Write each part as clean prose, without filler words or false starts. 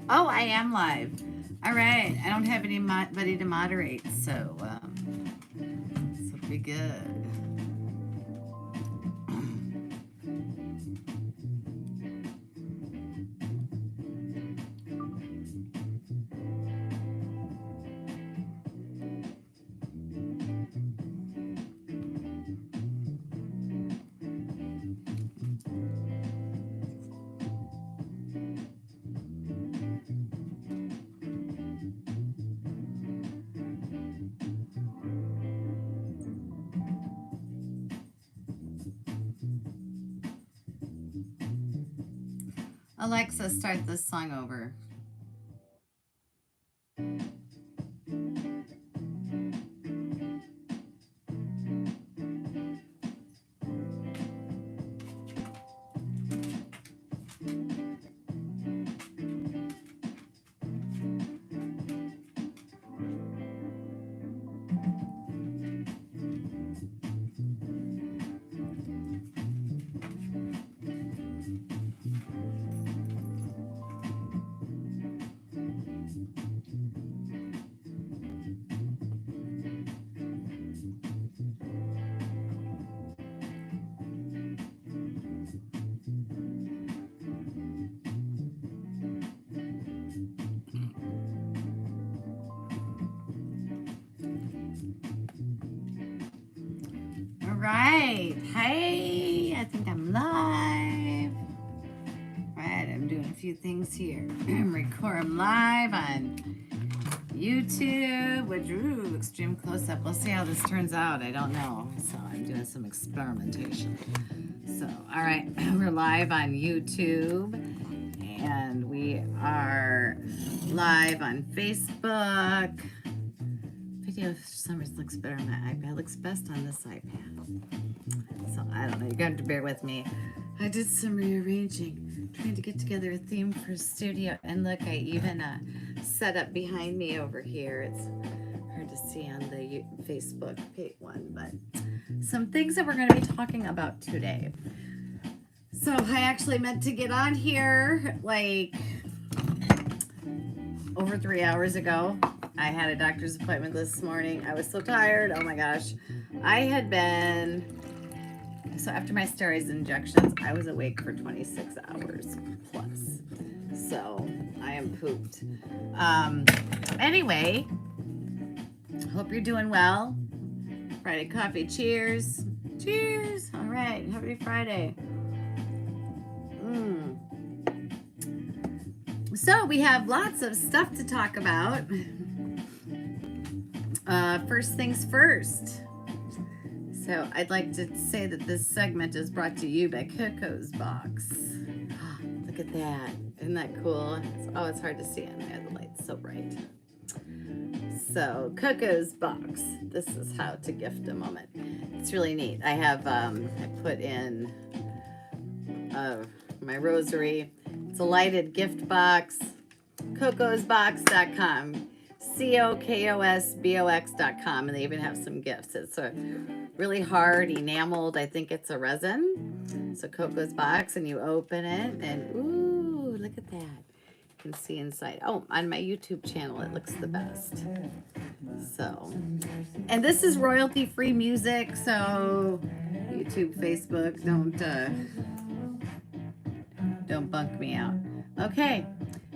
Oh, I am live. All right. I don't have anybody to moderate, so this will be good. Alexa, start this song over. All right. Hey, I think I'm live. All right, I'm doing a few things here. I'm live on YouTube with Drew, extreme close up. We'll see how this turns out. I don't know. So I'm doing some experimentation. So, all right, we're live on YouTube and we are live on Facebook. Video for some reason looks better on my iPad. It looks best on this iPad. So I don't know. You're going to have to bear with me. I did some rearranging, trying to get together a theme for a studio. And look, I even set up behind me over here. It's hard to see on the Facebook page one, but some things that we're going to be talking about today. So I actually meant to get on here like over 3 hours ago. I had a doctor's appointment this morning. I was so tired. Oh my gosh. So after my steroids injections, I was awake for 26 hours plus. So I am pooped. Anyway, hope you're doing well. Friday coffee. Cheers. Cheers. All right. Happy Friday. So we have lots of stuff to talk about. First things first. So I'd like to say that this segment is brought to you by Coco's Box. Look at that. Isn't that cool? It's hard to see on there. The light's so bright. So Coco's Box. This is how to gift a moment. It's really neat. I have, I put in my rosary. It's a lighted gift box. cocosbox.com. COKOSBOX.com, and they even have some gifts. It's a really hard enameled, I think it's a resin. So Coco's Box, and you open it, and ooh, look at that. You can see inside. Oh, on my YouTube channel, it looks the best. So, and this is royalty-free music, so YouTube, Facebook, don't bunk me out. Okay.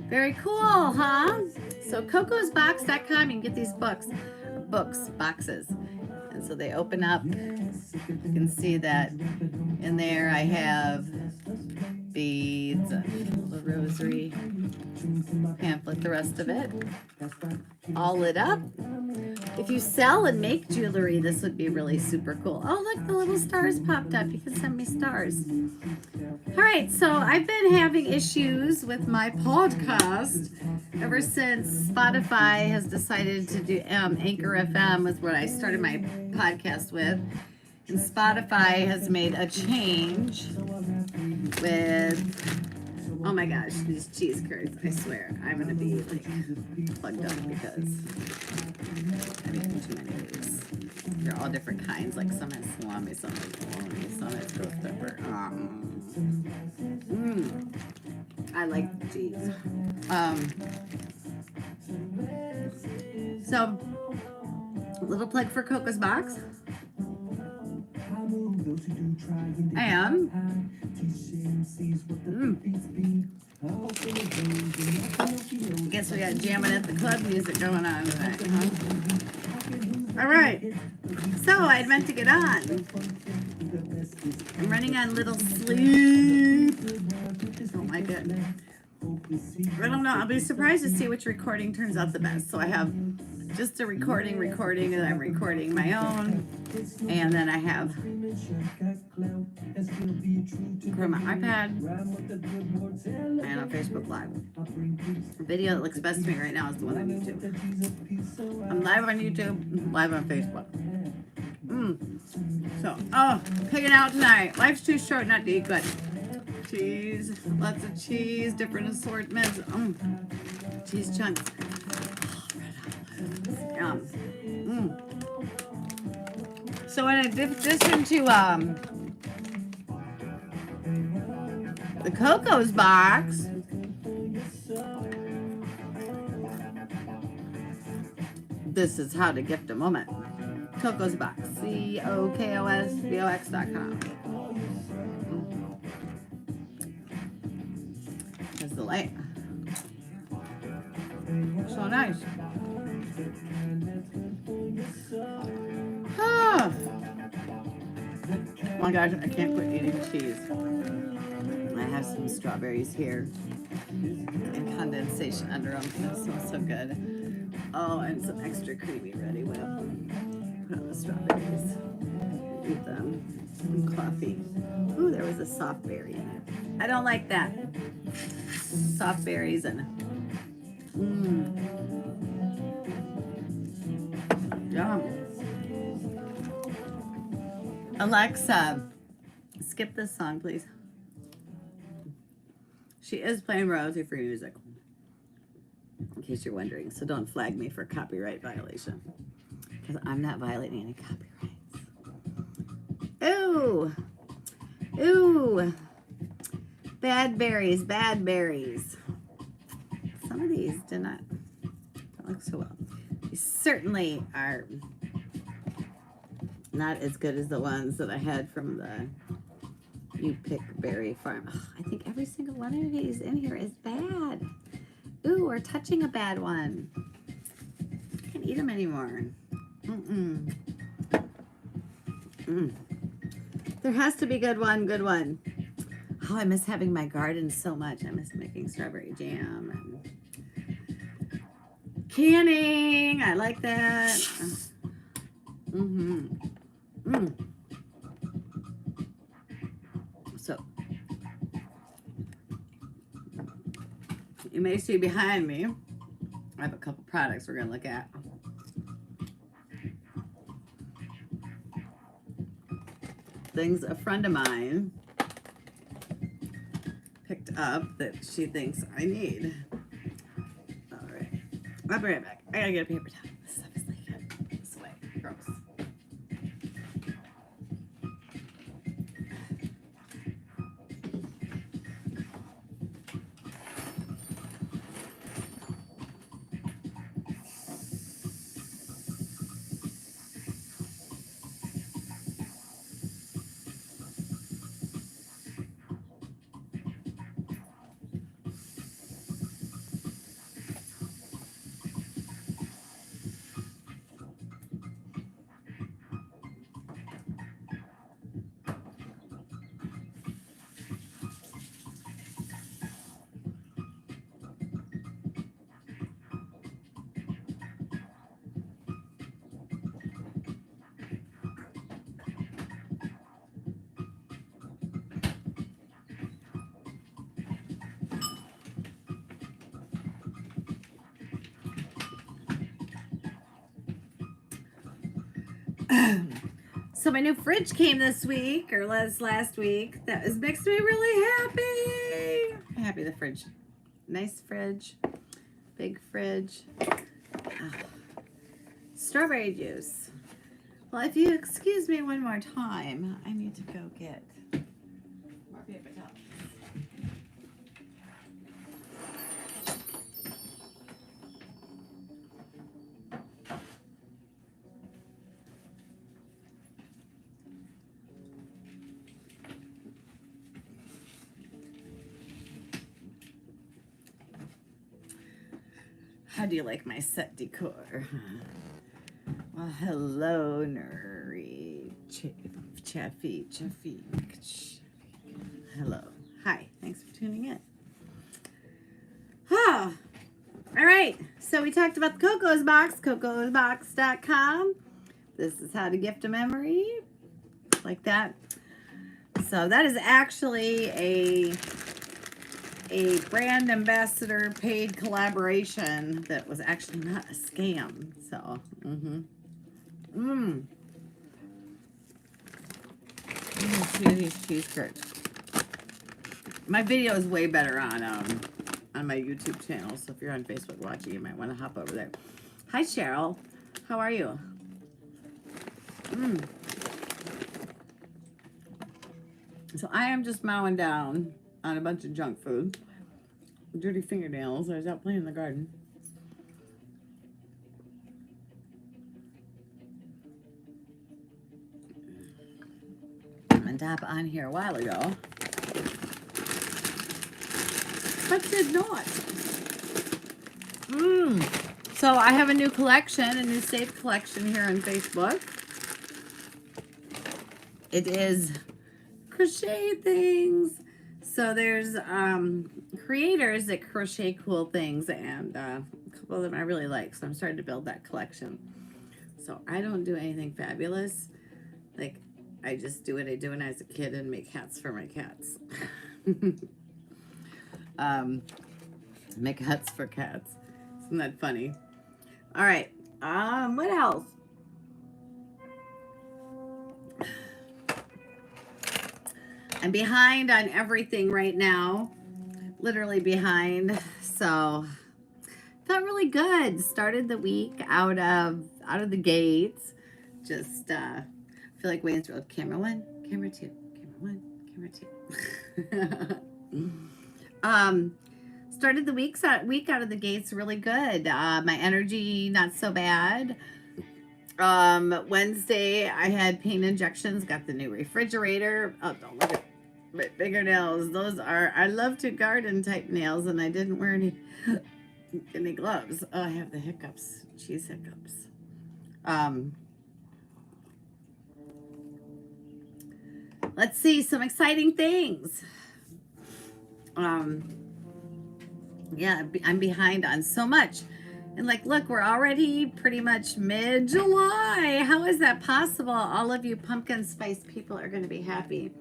Very cool, huh? So cocosbox.com, you can get these boxes. And so they open up. You can see that in there I have beads, the rosary pamphlet, the rest of it. All lit up. If you sell and make jewelry, this would be really super cool. Oh, look, the little stars popped up. You can send me stars. All right, so I've been having issues with my podcast ever since Spotify has decided to do Anchor FM was what I started my podcast with. And Spotify has made a change with, oh my gosh, these cheese curds. I swear, I'm going to be like plugged up because I'm eating too many of these. They're all different kinds. Like some have salami, some have bologna, some have ghost pepper. I like the cheese. So, little plug for Coco's Box. And I guess we got jamming at the club music going on tonight, huh? All right. So I meant to get on. I'm running on little sleep. Don't like it. I don't know. I'll be surprised to see which recording turns out the best. So I have just a recording, and I'm recording my own. And then I have from my iPad and on Facebook Live. The video that looks best to me right now is the one on YouTube. I'm live on YouTube, live on Facebook. So, picking out tonight. Life's too short not to eat good. Cheese, lots of cheese, different assortments. Cheese chunks. Yum. So in addition to the Coco's Box, this is how to gift a moment. Coco's Box, COKOSBOX.com. There's the light. So nice. Oh my gosh, I can't quit eating cheese. I have some strawberries here and condensation under them. That smells so good. Oh, and some extra creamy Ready Whip. Put on the strawberries. Eat them. And coffee. Ooh, there was a soft berry in it. I don't like that. Soft berries and yum. Alexa, skip this song, please. She is playing royalty-free music, in case you're wondering. So don't flag me for copyright violation, because I'm not violating any copyrights. Ooh, ooh, bad berries, bad berries. Some of these don't look so well. These certainly are not as good as the ones that I had from the You Pick Berry Farm. Oh, I think every single one of these in here is bad. Ooh, we're touching a bad one. I can't eat them anymore. There has to be a good one. Oh, I miss having my garden so much. I miss making strawberry jam and canning. I like that. So you may see behind me, I have a couple products we're going to look at. Things a friend of mine picked up that she thinks I need. All right, I'll be right back. I gotta get a paper towel. This stuff is like this way. Gross. So my new fridge came this week, or last week. That makes me really happy. I'm happy the fridge. Nice fridge. Big fridge. Oh. Strawberry juice. Well, if you excuse me one more time, I need to go get more paper towels. How do you like my set decor? Well, hello, Nuri. Chaffy. Hello. Hi. Thanks for tuning in. Oh, all right. So we talked about the Coco's Box, cocosbox.com. This is how to gift a memory. Like that. So that is actually a brand ambassador paid collaboration that was actually not a scam. So, cheese curds. My video is way better on my YouTube channel. So if you're on Facebook watching, you might want to hop over there. Hi, Cheryl. How are you? So I am just mowing down on a bunch of junk food. Dirty fingernails. I was out playing in the garden. I'm on top on here a while ago, but did not. So I have a new collection, a new saved collection here on Facebook. It is crochet things. So there's creators that crochet cool things, and a couple of them I really like. So I'm starting to build that collection. So I don't do anything fabulous. Like, I just do what I do when I was a kid and make hats for my cats. Make huts for cats. Isn't that funny? All right. What else? I'm behind on everything right now. Literally behind. So felt really good. Started the week out of the gates. Just feel like waiting through camera 1, camera 2, camera 1, camera 2. Started the week out of the gates really good. My energy not so bad. Wednesday I had pain injections, got the new refrigerator. Oh, don't look at my fingernails. Those are, I love to garden type nails, and I didn't wear any gloves. Oh, I have the hiccups, cheese hiccups. Let's see some exciting things. Yeah, I'm behind on so much. And like, look, we're already pretty much mid-July. How is that possible? All of you pumpkin spice people are going to be happy.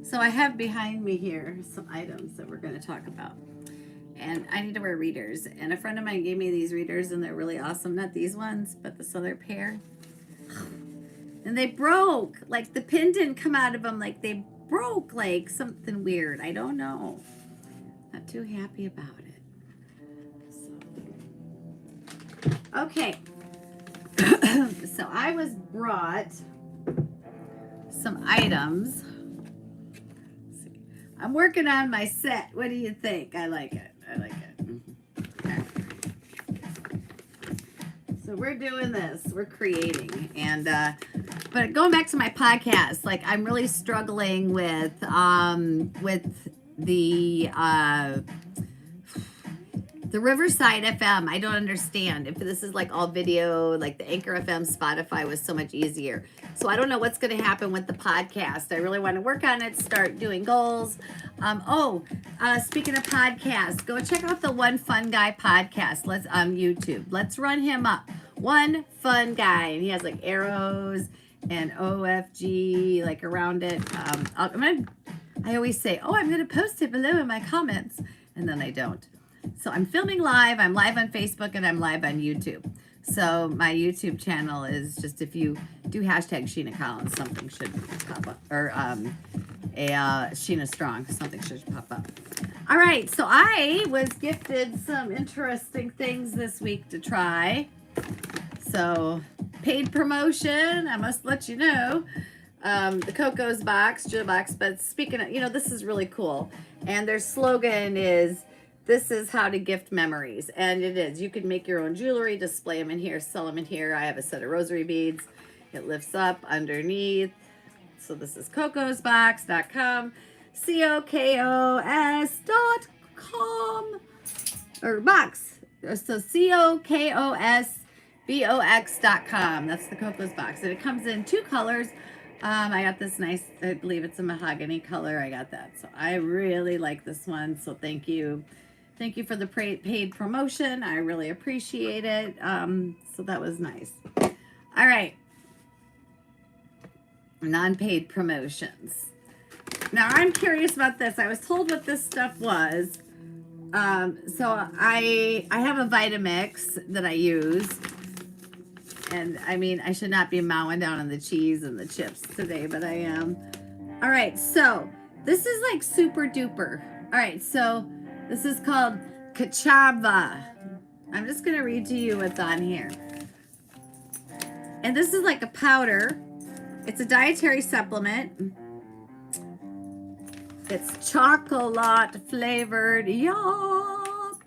So I have behind me here some items that we're going to talk about. And I need to wear readers. And a friend of mine gave me these readers, and they're really awesome. Not these ones, but this other pair. And they broke. Like, the pin didn't come out of them. Like, they broke like something weird. I don't know. Not too happy about it. Okay, so I was brought some items. Let's see. I'm working on my set. What do you think? I like it. I like it. Okay. So we're doing this. We're creating, and but going back to my podcast, like I'm really struggling with the Riverside FM. I don't understand if this is like all video, like the Anchor FM, Spotify was so much easier. So I don't know what's going to happen with the podcast. I really want to work on it, start doing goals. Speaking of podcasts, go check out the One Fun Guy podcast. Let's on YouTube. Let's run him up. One Fun Guy, and he has like arrows and OFG like around it. I always say, I'm going to post it below in my comments, and then I don't. So I'm filming live. I'm live on Facebook, and I'm live on YouTube. So my YouTube channel is just, if you do hashtag Shena Collins, something should pop up. Or Shena Strong, something should pop up. All right. So I was gifted some interesting things this week to try. So paid promotion, I must let you know. The Coco's box, Jill box. But speaking of, this is really cool. And their slogan is, this is how to gift memories. And it is. You can make your own jewelry, display them in here, sell them in here. I have a set of rosary beads. It lifts up underneath. So this is cocosbox.com. COKOS.com. Or box. So COKOSBOX.com. That's the Coco's box. And it comes in 2 colors. I got this nice, I believe it's a mahogany color. I got that. So I really like this one. So thank you. Thank you for the paid promotion. I really appreciate it. So that was nice. All right. Non-paid promotions. Now I'm curious about this. I was told what this stuff was. So I have a Vitamix that I use. And I mean, I should not be mowing down on the cheese and the chips today, but I am. All right, so this is like super duper. All right, so this is called Kachava. I'm just gonna read to you what's on here. And this is like a powder. It's a dietary supplement. It's chocolate flavored. Yup.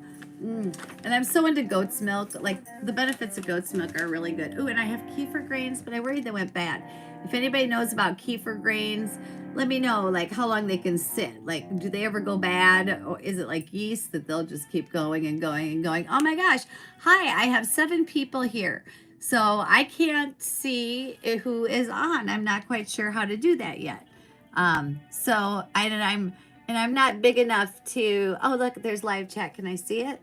And I'm so into goat's milk. Like, the benefits of goat's milk are really good. Ooh, and I have kefir grains, but I worried they went bad. If anybody knows about kefir grains, let me know, like, how long they can sit. Like, do they ever go bad? Or is it like yeast that they'll just keep going and going and going? Oh my gosh. Hi, I have 7 people here. So I can't see who is on. I'm not quite sure how to do that yet. I'm not big enough to, oh, look, there's live chat. Can I see it?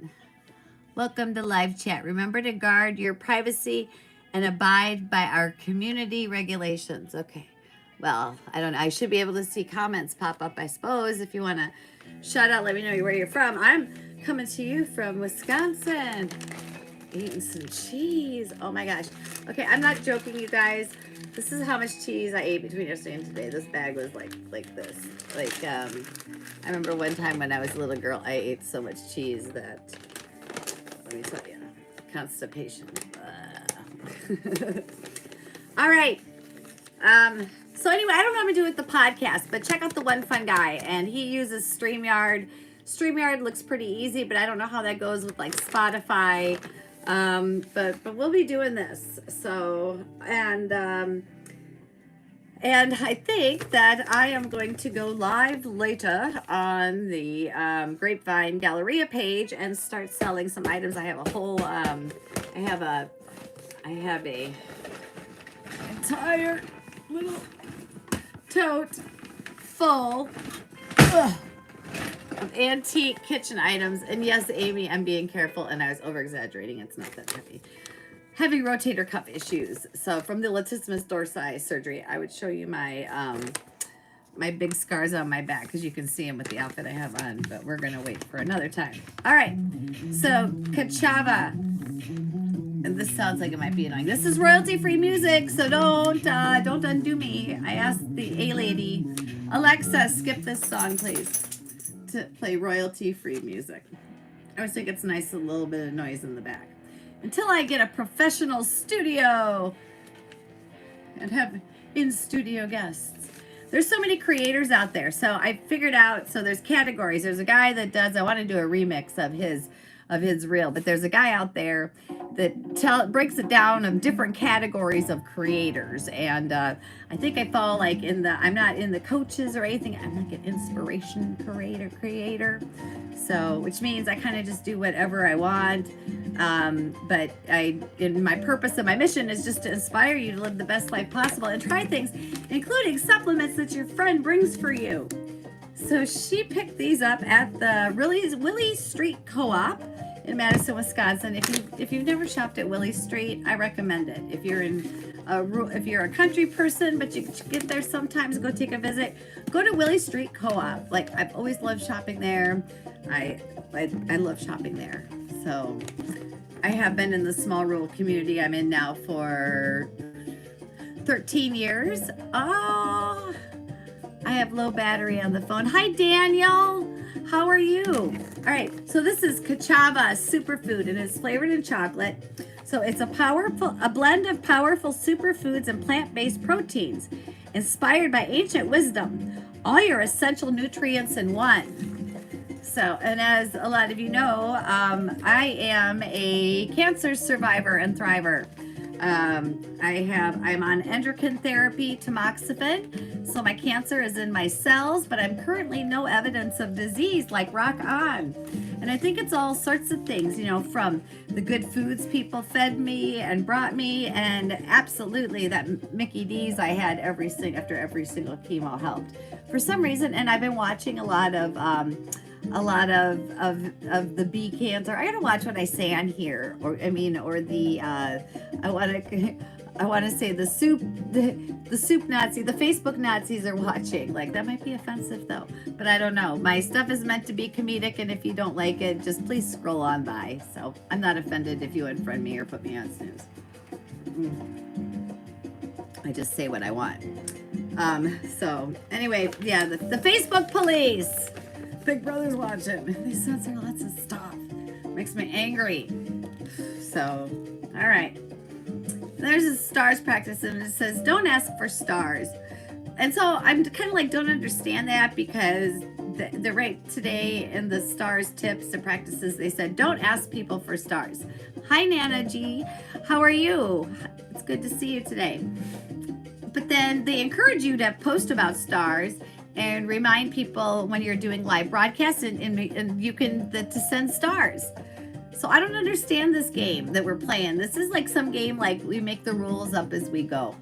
Welcome to live chat. Remember to guard your privacy and abide by our community regulations. Okay. Well, I don't know. I should be able to see comments pop up, I suppose. If you want to shout out, let me know where you're from. I'm coming to you from Wisconsin. Eating some cheese. Oh my gosh. Okay, I'm not joking, you guys. This is how much cheese I ate between yesterday and today. This bag was like this. Like, I remember one time when I was a little girl, I ate so much cheese that, let me tell you, constipation. All right. So anyway, I don't know what I'm gonna do with the podcast, but check out the One Fun Guy, and he uses StreamYard. StreamYard looks pretty easy, but I don't know how that goes with like Spotify. But we'll be doing this. So, and I think that I am going to go live later on the Grapevine Galleria page and start selling some items. I have a whole, I have a entire little tote full of antique kitchen items. And yes, Amy, I'm being careful, and I was over exaggerating. It's not that heavy. Heavy rotator cuff issues. So from the latissimus dorsi surgery, I would show you my my big scars on my back, because you can see them with the outfit I have on, but we're gonna wait for another time. All right, so Kachava, and this sounds like it might be annoying. This is royalty-free music, so don't undo me. I asked the A lady, Alexa, skip this song, please, to play royalty-free music. I always think it's nice, a little bit of noise in the back. Until I get a professional studio and have in-studio guests. There's so many creators out there. So I figured out, so there's categories. There's a guy that does, I want to do a remix of his reel, but there's a guy out there that breaks it down of different categories of creators. And I think I fall like I'm not in the coaches or anything. I'm like an inspiration creator. So, which means I kind of just do whatever I want. But my purpose and my mission is just to inspire you to live the best life possible and try things, including supplements that your friend brings for you. So she picked these up at the Willie Street Co-op in Madison, Wisconsin. If you've never shopped at Willie Street, I recommend it. If you're a country person, but you get there sometimes, go take a visit. Go to Willie Street Co-op. Like, I've always loved shopping there. I love shopping there. So I have been in the small rural community I'm in now for 13 years. Oh, I have low battery on the phone. Hi, Daniel. How are you? All right. So this is Kachava superfood, and it's flavored in chocolate. So it's a blend of powerful superfoods and plant-based proteins, inspired by ancient wisdom. All your essential nutrients in one. So, and as a lot of you know, I am a cancer survivor and thriver. I'm on endocrine therapy, tamoxifen, so my cancer is in my cells, but I'm currently no evidence of disease, like rock on. And I think it's all sorts of things, you know, from the good foods people fed me and brought me, and absolutely that Mickey D's I had after every single chemo helped. For some reason, and I've been watching a lot of the bee cancer. I gotta watch what I say on here, or the I want to say the soup Nazi, the Facebook Nazis are watching. Like, that might be offensive though, but I don't know. My stuff is meant to be comedic, and if you don't like it, just please scroll on by. So I'm not offended if you unfriend me or put me on snooze. I just say what I want. So anyway, yeah, the Facebook police. Big Brother's watching. They censor lots of stuff. Makes me angry. So, all right. There's a stars practice, and it says, don't ask for stars. And so I'm kind of like, don't understand that, because the right today in the stars tips and practices, they said, don't ask people for stars. Hi, Nana G. How are you? It's good to see you today. But then they encourage you to post about stars and remind people when you're doing live broadcasts, and you can to send stars. So I don't understand this game that we're playing. This is like some game like we make the rules up as we go.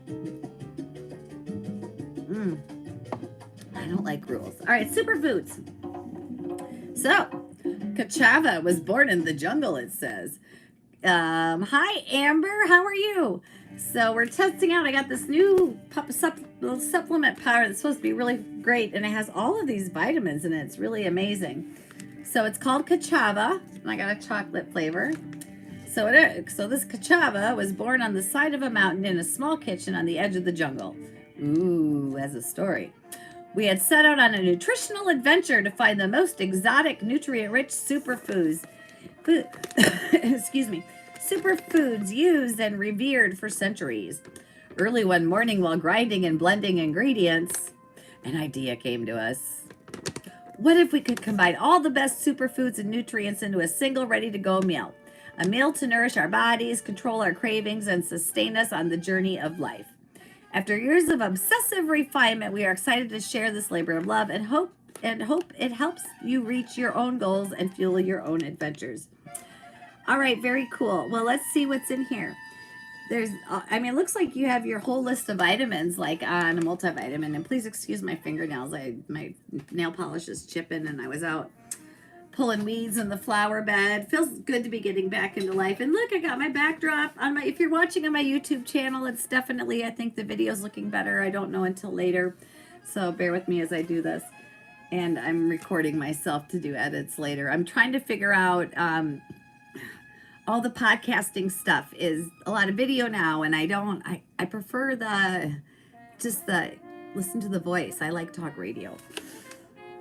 I don't like rules. All right, superfoods. So Kachava was born in the jungle, it says. Hi, Amber. How are you? So we're testing out. I got this new supplement powder that's supposed to be really great, and it has all of these vitamins in it. It's really amazing. So it's called Kachava, and I got a chocolate flavor. So this Kachava was born on the side of a mountain in a small kitchen on the edge of the jungle. Ooh, as a story. We had set out on a nutritional adventure to find the most exotic, nutrient-rich superfoods. Excuse me. Superfoods used and revered for centuries. Early one morning, while grinding and blending ingredients, an idea came to us. What if we could combine all the best superfoods and nutrients into a single ready-to-go meal? A meal to nourish our bodies, control our cravings, and sustain us on the journey of life. After years of obsessive refinement, we are excited to share this labor of love and hope it helps you reach your own goals and fuel your own adventures. All right, very cool. Well, let's see what's in here. It looks like you have your whole list of vitamins, like on a multivitamin. And please excuse my fingernails. My nail polish is chipping, and I was out pulling weeds in the flower bed. Feels good to be getting back into life. And look, I got my backdrop on if you're watching on my YouTube channel, it's definitely, I think the video's looking better. I don't know until later. So bear with me as I do this. And I'm recording myself to do edits later. I'm trying to figure out, all the podcasting stuff is a lot of video now, and I prefer listen to the voice. I like talk radio.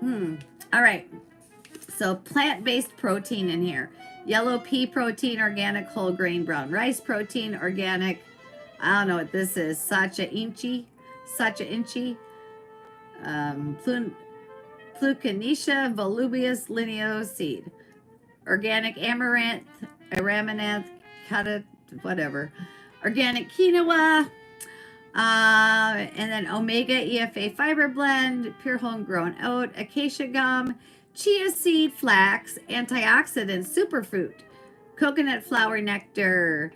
All right. So plant-based protein in here. Yellow pea protein, organic whole grain brown rice protein, organic, I don't know what this is, sacha inchi, Plucanisha volubilis lineo seed, organic amaranth, whatever, organic quinoa, and then omega EFA fiber blend, pure homegrown oat, acacia gum, chia seed, flax, antioxidant superfood, coconut flower nectar,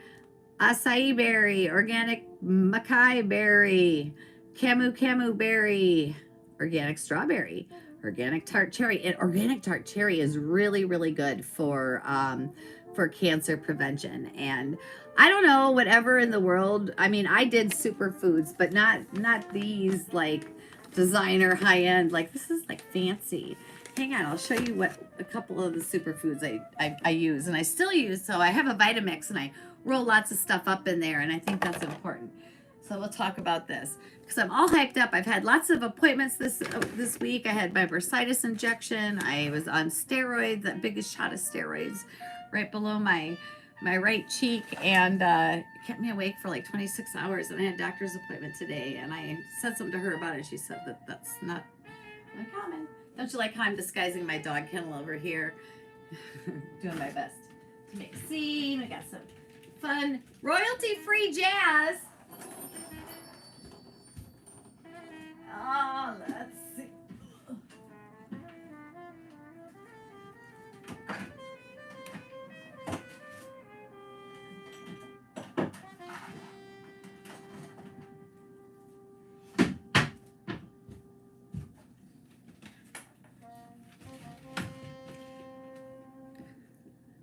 acai berry, organic makai berry, camu berry, organic strawberry, organic tart cherry. And organic tart cherry is really, really good for cancer prevention. And I don't know, whatever in the world. I mean, I did superfoods, but not these like designer high end. Like, this is like fancy. Hang on, I'll show you what a couple of the superfoods I use and I still use. So I have a Vitamix, and I roll lots of stuff up in there, and I think that's important. So we'll talk about this because I'm all hyped up. I've had lots of appointments this week. I had my bursitis injection. I was on steroids, that biggest shot of steroids right below my right cheek, and kept me awake for like 26 hours. And I had a doctor's appointment today, and I said something to her about it. She said that's not uncommon. Don't you like how I'm disguising my dog kennel over here? Doing my best to make a scene. We got some fun royalty-free jazz. Oh, let's see.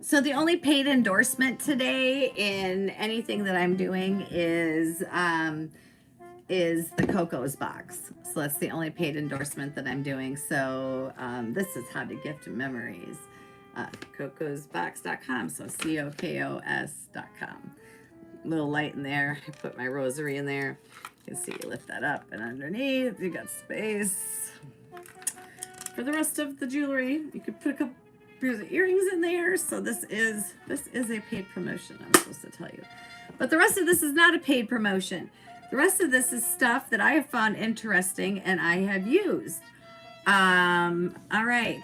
So the only paid endorsement today in anything that I'm doing is the Coco's box. So that's the only paid endorsement that I'm doing. So this is how to gift memories. Cocosbox.com. So COKOS.com. Little light in there. I put my rosary in there. You can see you lift that up, and underneath you got space for the rest of the jewelry. You could put a couple pairs of earrings in there. So this is a paid promotion, I'm supposed to tell you. But the rest of this is not a paid promotion. The rest of this is stuff that I have found interesting and I have used. All right.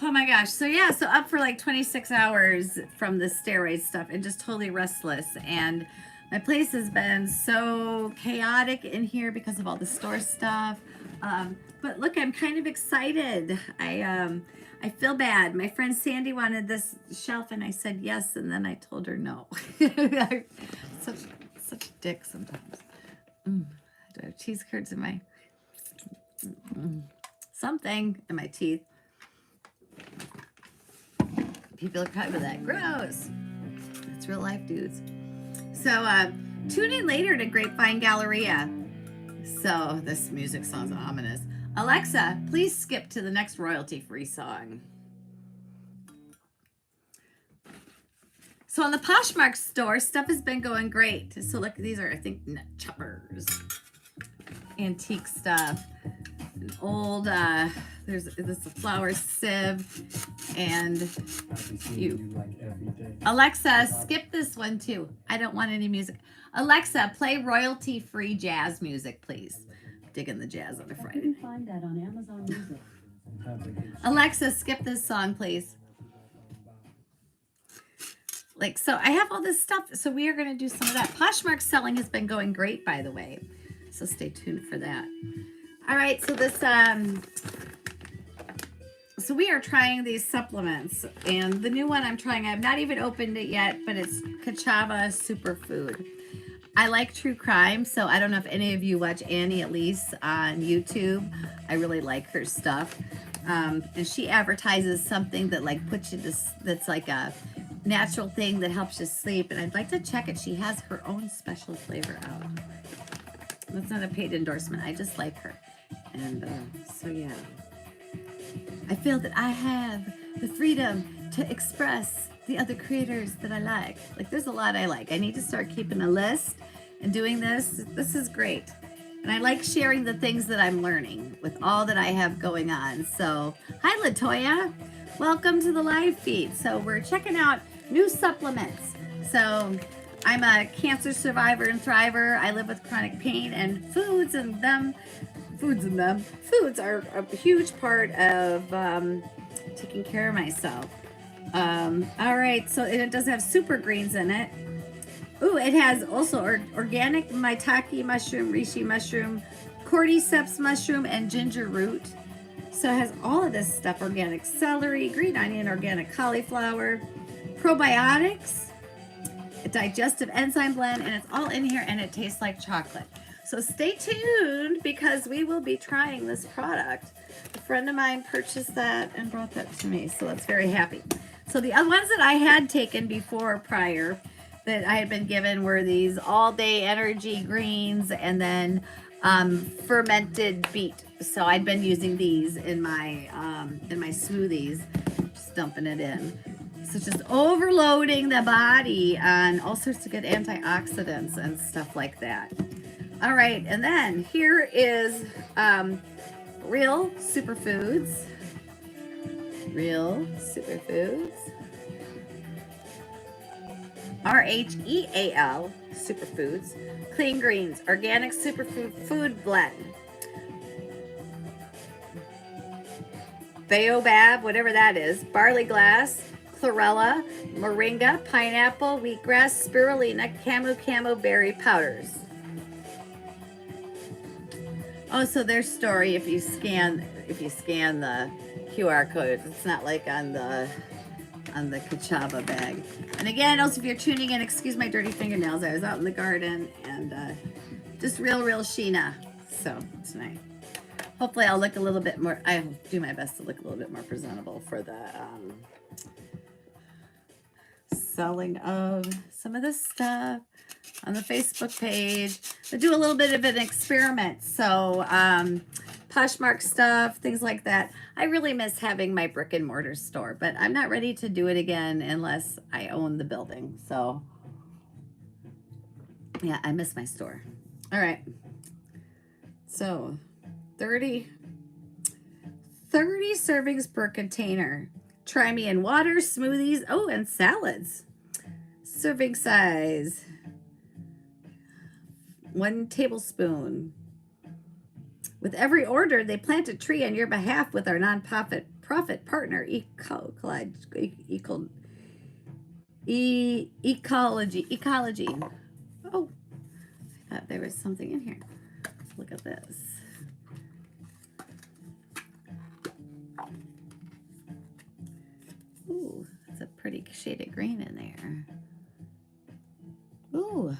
Oh my gosh. So yeah, so up for like 26 hours from the steroid stuff and just totally restless. And my place has been so chaotic in here because of all the store stuff. But look, I'm kind of excited. I feel bad. My friend Sandy wanted this shelf and I said yes, and then I told her no. such a dick sometimes. I have cheese curds in my something in my teeth. People are probably like, gross. It's real life, dudes. So tune in later to Grapevine Galleria. So this music sounds ominous. Alexa, please skip to the next royalty-free song. So on the Poshmark store, stuff has been going great. So look, these are, I think, nut choppers. Antique stuff. An old, there's this flower sieve. And Alexa, skip this one too. I don't want any music. Alexa, play royalty-free jazz music, please. Digging the jazz on a Friday. You can find that on Amazon Music. Alexa, skip this song, please. Like, so I have all this stuff. So we are going to do some of that. Poshmark selling has been going great, by the way. So stay tuned for that. All right. So this, so we are trying these supplements, and the new one I'm trying, I've not even opened it yet, but it's Kachava Superfood. I like true crime, so I don't know if any of you watch Annie Elise on YouTube. I really like her stuff. And she advertises something that like puts you to, that's like a natural thing that helps you sleep, and I'd like to check it. She has her own special flavor out. That's not a paid endorsement. I just like her. And so yeah. I feel that I have the freedom to express the other creators that I like. Like, there's a lot I like. I need to start keeping a list and doing this. This is great. And I like sharing the things that I'm learning with all that I have going on. So, hi, Latoya. Welcome to the live feed. So, we're checking out new supplements. So, I'm a cancer survivor and thriver. I live with chronic pain, and foods are a huge part of taking care of myself. All right, so it does have super greens in it. Ooh, it has also organic maitake mushroom, reishi mushroom, cordyceps mushroom, and ginger root. So it has all of this stuff: organic celery, green onion, organic cauliflower, probiotics, a digestive enzyme blend, and it's all in here, and it tastes like chocolate. So stay tuned because we will be trying this product. A friend of mine purchased that and brought that to me, so that's very happy. So the other ones that I had taken before prior that I had been given were these all-day energy greens and then fermented beet. So I'd been using these in my smoothies, just dumping it in. So just overloading the body on all sorts of good antioxidants and stuff like that. All right, and then here is Real Superfoods. Real Superfoods. RHEAL superfoods, clean greens, organic superfood food blend, baobab, whatever that is, barley glass, chlorella, moringa, pineapple, wheatgrass, spirulina, camu berry powders. Oh, so their story, if you scan the QR code, it's not like on the Kachava bag. And again, also if you're tuning in, excuse my dirty fingernails. I was out in the garden and just real Shena. So tonight, hopefully I'll look a little bit more. I'll do my best to look a little bit more presentable for the selling of some of this stuff on the Facebook page. I do a little bit of an experiment. So Poshmark stuff, things like that. I really miss having my brick and mortar store, but I'm not ready to do it again unless I own the building. So yeah, I miss my store. All right. So 30 servings per container. Try me in water, smoothies, oh, and salads. Serving size, 1 tablespoon. With every order, they plant a tree on your behalf with our nonprofit partner, Ecology. Oh, I thought there was something in here. Look at this. Ooh, that's a pretty shade of green in there. Ooh.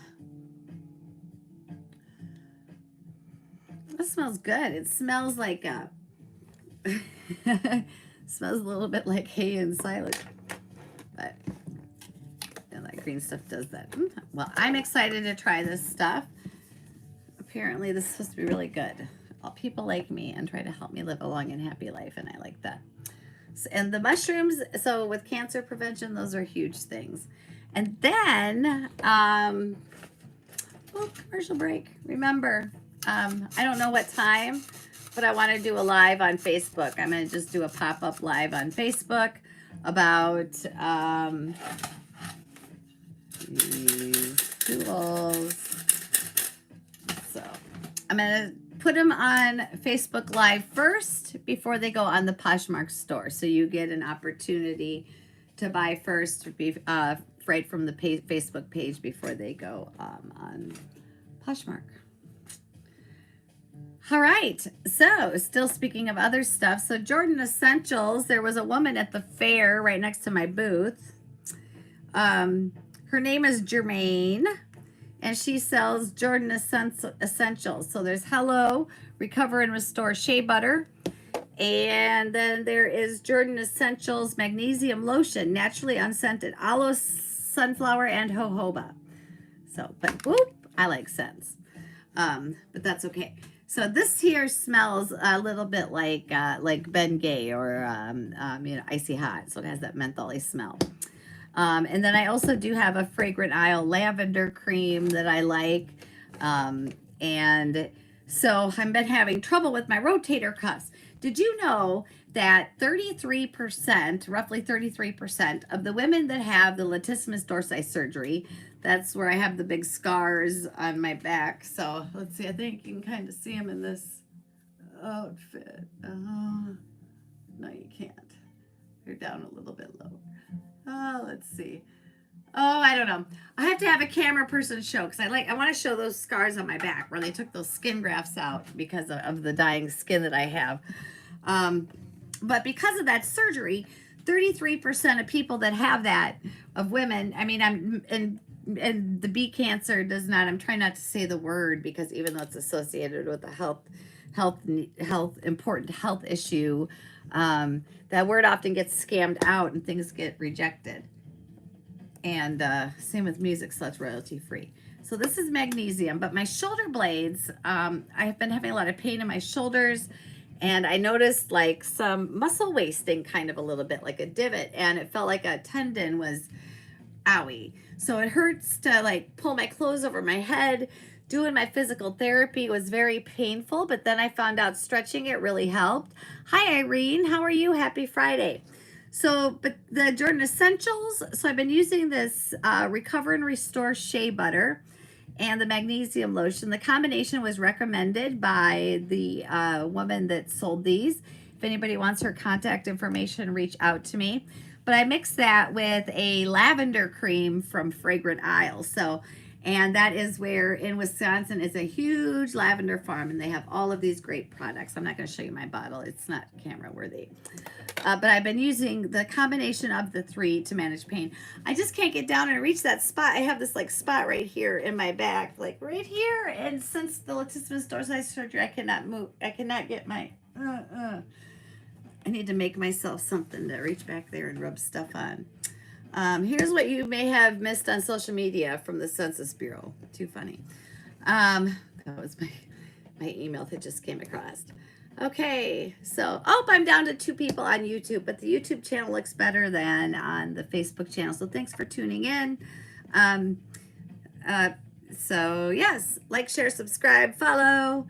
That smells good. It smells like smells a little bit like hay and silage. But that green stuff does that. Well, I'm excited to try this stuff. Apparently this is supposed to be really good. All people like me and try to help me live a long and happy life, and I like that. And the mushrooms, so with cancer prevention, those are huge things. And then, commercial break. Remember, I don't know what time, but I want to do a live on Facebook. I'm going to just do a pop-up live on Facebook about these tools. So I'm going to put them on Facebook Live first before they go on the Poshmark store. So you get an opportunity to buy first right from the Facebook page before they go on Poshmark. All right, so still speaking of other stuff, so Jordan Essentials, there was a woman at the fair right next to my booth. Her name is Jermaine, and she sells Jordan Essentials. So there's Hello, Recover and Restore Shea Butter, and then there is Jordan Essentials Magnesium Lotion, naturally unscented, aloe, sunflower, and jojoba. So, but whoop, I like scents, but that's okay. So this here smells a little bit like Bengay or icy hot. So it has that mentholy smell. And then I also do have a Fragrant Isle lavender cream that I like. And so I've been having trouble with my rotator cuffs. Did you know that 33%, roughly 33% of the women that have the latissimus dorsi surgery, that's where I have the big scars on my back. So let's see, I think you can kind of see them in this outfit. No, you can't. You're down a little bit lower. Oh, let's see. Oh, I don't know. I have to have a camera person show because I want to show those scars on my back where they took those skin grafts out because of the dying skin that I have. But because of that surgery, 33% of people that have that, of women, I mean, and the B cancer does not, I'm trying not to say the word because even though it's associated with a important health issue, that word often gets scammed out and things get rejected. And same with music, so that's royalty free. So this is magnesium, but my shoulder blades, I've been having a lot of pain in my shoulders, and I noticed like some muscle wasting kind of a little bit, like a divot, and it felt like a tendon was owie. So it hurts to like pull my clothes over my head. Doing my physical therapy was very painful, but then I found out stretching it really helped. Hi, Irene. How are you? Happy Friday. So, but the Jordan Essentials, so I've been using this Recover and Restore Shea Butter and the magnesium lotion. The combination was recommended by the woman that sold these. If anybody wants her contact information, reach out to me. But I mixed that with a lavender cream from Fragrant Isle. So, and that is where in Wisconsin is a huge lavender farm, and they have all of these great products. I'm not going to show you my bottle. It's not camera worthy. But I've been using the combination of the three to manage pain. I just can't get down and reach that spot. I have this like spot right here in my back, like right here. And since the latissimus dorsi surgery, I cannot move. I cannot get my, I need to make myself something to reach back there and rub stuff on. Here's what you may have missed on social media from the Census Bureau. Too funny. That was my email that just came across. Okay, so, I'm down to 2 people on YouTube, but the YouTube channel looks better than on the Facebook channel. So thanks for tuning in. So yes, like, share, subscribe, follow.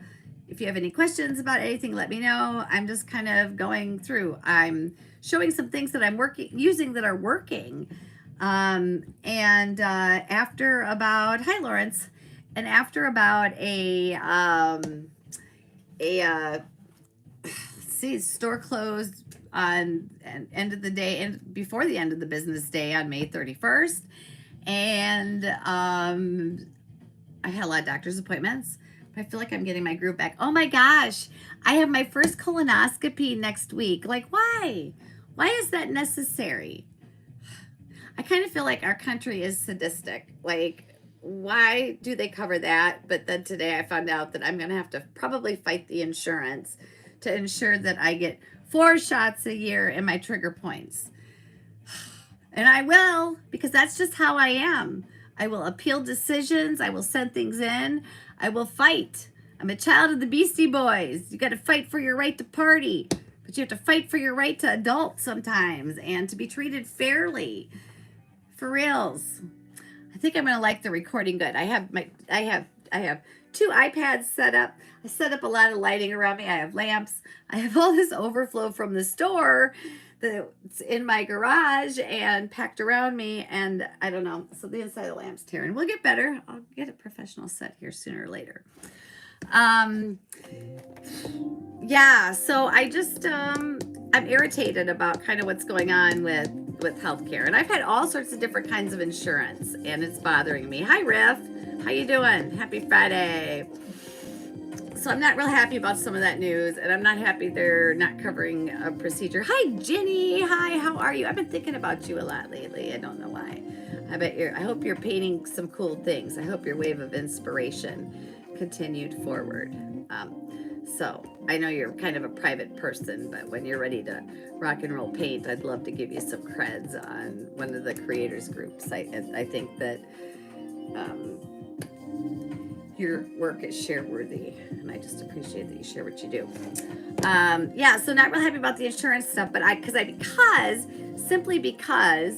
If you have any questions about anything, let me know. I'm just kind of going through. I'm showing some things that I'm using that are working. After about, hi Lawrence, and after about store closed on end of the day and before the end of the business day on May 31st. And I had a lot of doctor's appointments. I feel like I'm getting my groove back. Oh my gosh, I have my first colonoscopy next week. Like, why? Why is that necessary? I kind of feel like our country is sadistic. Like, why do they cover that? But then today I found out that I'm going to have to probably fight the insurance to ensure that I get 4 shots a year in my trigger points. And I will, because that's just how I am. I will appeal decisions. I will send things in. I will fight. I'm a child of the Beastie Boys. You got to fight for your right to party, but you have to fight for your right to adult sometimes and to be treated fairly. For reals. I think I'm going to like the recording good. I have 2 iPads set up. I set up a lot of lighting around me. I have lamps. I have all this overflow from the store that's in my garage and packed around me, and I don't know. So the inside of the lamp's tearing. We'll get better. I'll get a professional set here sooner or later. Yeah, so I just I'm irritated about kind of what's going on with healthcare, and I've had all sorts of different kinds of insurance, and it's bothering me. Hi Riff, how you doing? Happy Friday. So I'm not real happy about some of that news, and I'm not happy they're not covering a procedure. Hi Jenny, hi, how are you? I've been thinking about you a lot lately. I don't know why. I hope you're painting some cool things. I hope your wave of inspiration continued forward. So I know you're kind of a private person, but when you're ready to rock and roll paint, I'd love to give you some creds on one of the creators groups. I think that your work is share worthy, and I just appreciate that you share what you do. Yeah, so not real happy about the insurance stuff, but simply because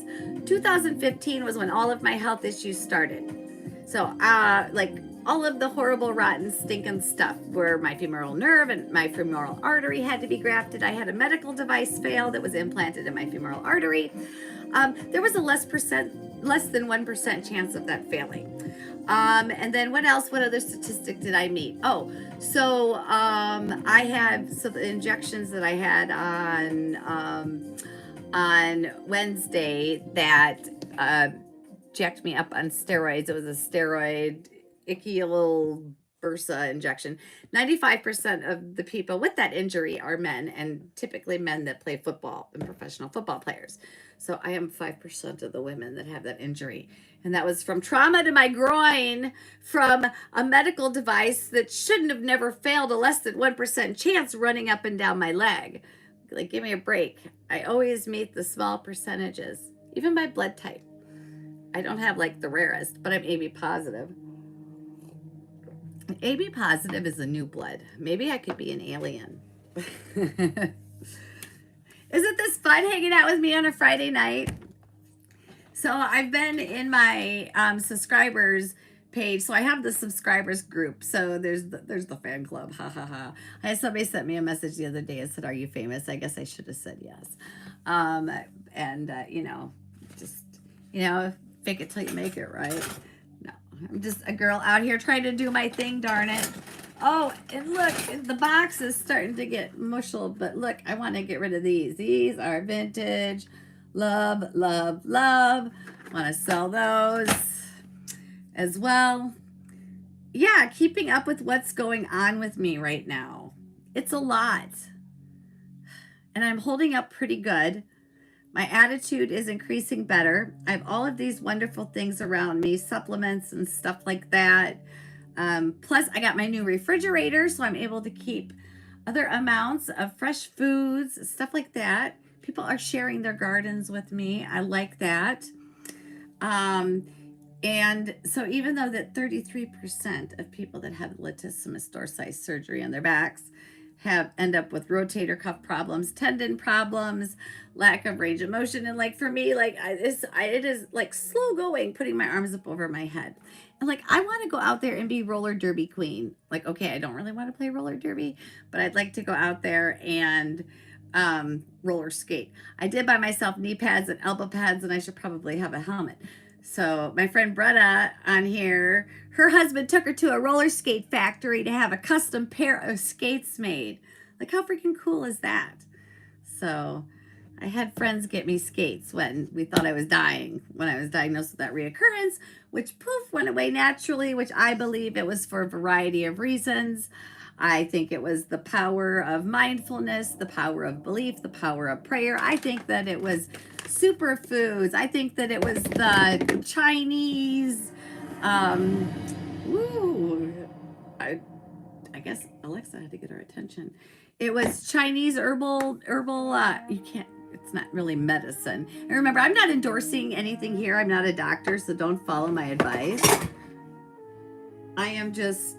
2015 was when all of my health issues started. So like all of the horrible, rotten, stinking stuff where my femoral nerve and my femoral artery had to be grafted. I had a medical device fail that was implanted in my femoral artery. There was a less than 1% chance of that failing. And then what other statistic did I meet? Oh, so the injections that I had on Wednesday that jacked me up on steroids. It was a steroid ichial bursa injection. 95% of the people with that injury are men, and typically men that play football and professional football players. So I am 5% of the women that have that injury. And that was from trauma to my groin from a medical device that shouldn't have never failed, a less than 1% chance running up and down my leg. Like, give me a break. I always meet the small percentages, even my blood type. I don't have like the rarest, but I'm AB positive. AB positive is a new blood. Maybe I could be an alien. Isn't this fun hanging out with me on a Friday night? So I've been in my subscribers page. So I have the subscribers group. So there's the fan club. Ha ha ha. I had somebody sent me a message the other day and said, "Are you famous?" I guess I should have said yes. You know, just, you know, fake it till you make it, right? No, I'm just a girl out here trying to do my thing, darn it. Oh, and look, the box is starting to get mushled, but look, I want to get rid of these. These are vintage. Love, love, love. Want to sell those as well. Yeah, keeping up with what's going on with me right now. It's a lot. And I'm holding up pretty good. My attitude is increasing better. I have all of these wonderful things around me, supplements and stuff like that. Plus, I got my new refrigerator, so I'm able to keep other amounts of fresh foods, stuff like that. People are sharing their gardens with me. I like that. And so even though that 33% of people that have latissimus dorsi surgery on their backs end up with rotator cuff problems, tendon problems, lack of range of motion, and like for me, like it is like slow going, putting my arms up over my head, and like I want to go out there and be roller derby queen. Like, okay, I don't really want to play roller derby, but I'd like to go out there and roller skate. I did buy myself knee pads and elbow pads, and I should probably have a helmet. So my friend Bretta on here, her husband took her to a roller skate factory to have a custom pair of skates made. Like, how freaking cool is that? So I had friends get me skates when we thought I was dying, when I was diagnosed with that reoccurrence, which poof, went away naturally, which I believe it was for a variety of reasons. I think it was the power of mindfulness, the power of belief, the power of prayer. I think that it was superfoods. I think that it was the Chinese, I guess Alexa had to get our attention. It was Chinese herbal, you can't, it's not really medicine. And remember, I'm not endorsing anything here. I'm not a doctor, so don't follow my advice. I am just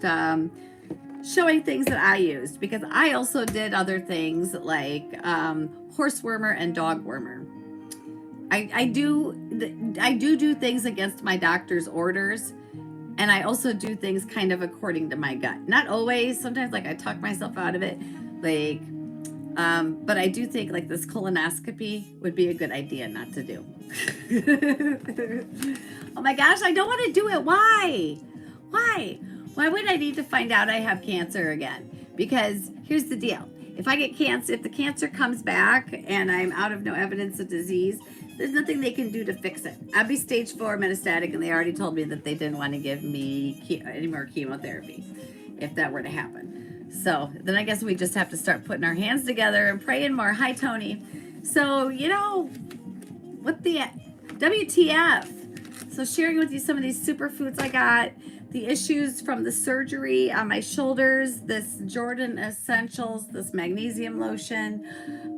showing things that I used, because I also did other things like horse wormer and dog wormer. I do things against my doctor's orders, and I also do things kind of according to my gut. Not always. Sometimes, like, I talk myself out of it, like, but I do think like this colonoscopy would be a good idea not to do. Oh my gosh, I don't want to do it. Why? Why would I need to find out I have cancer again? Because here's the deal. If I get cancer, if the cancer comes back and I'm out of no evidence of disease, there's nothing they can do to fix it. I'd be stage 4 metastatic, and they already told me that they didn't want to give me any more chemotherapy if that were to happen. So then I guess we just have to start putting our hands together and praying more. Hi, Tony. So, you know, what the WTF? So sharing with you some of these superfoods I got, the issues from the surgery on my shoulders, this Jordan Essentials, this magnesium lotion,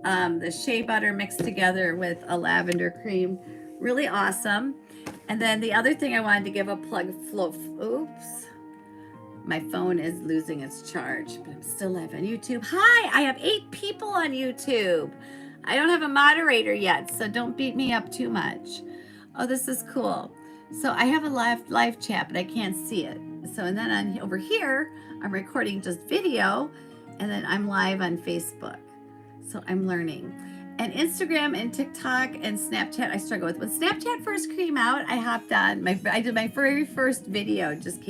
the shea butter mixed together with a lavender cream. Really awesome. And then the other thing I wanted to give a plug, oops. My phone is losing its charge, but I'm still live on YouTube. Hi, I have 8 people on YouTube. I don't have a moderator yet, so don't beat me up too much. Oh, this is cool. So I have a live chat, but I can't see it. So, and then over here, I'm recording just video, and then I'm live on Facebook. So I'm learning. And Instagram and TikTok and Snapchat I struggle with. When Snapchat first came out, I hopped on. I did my very first video, just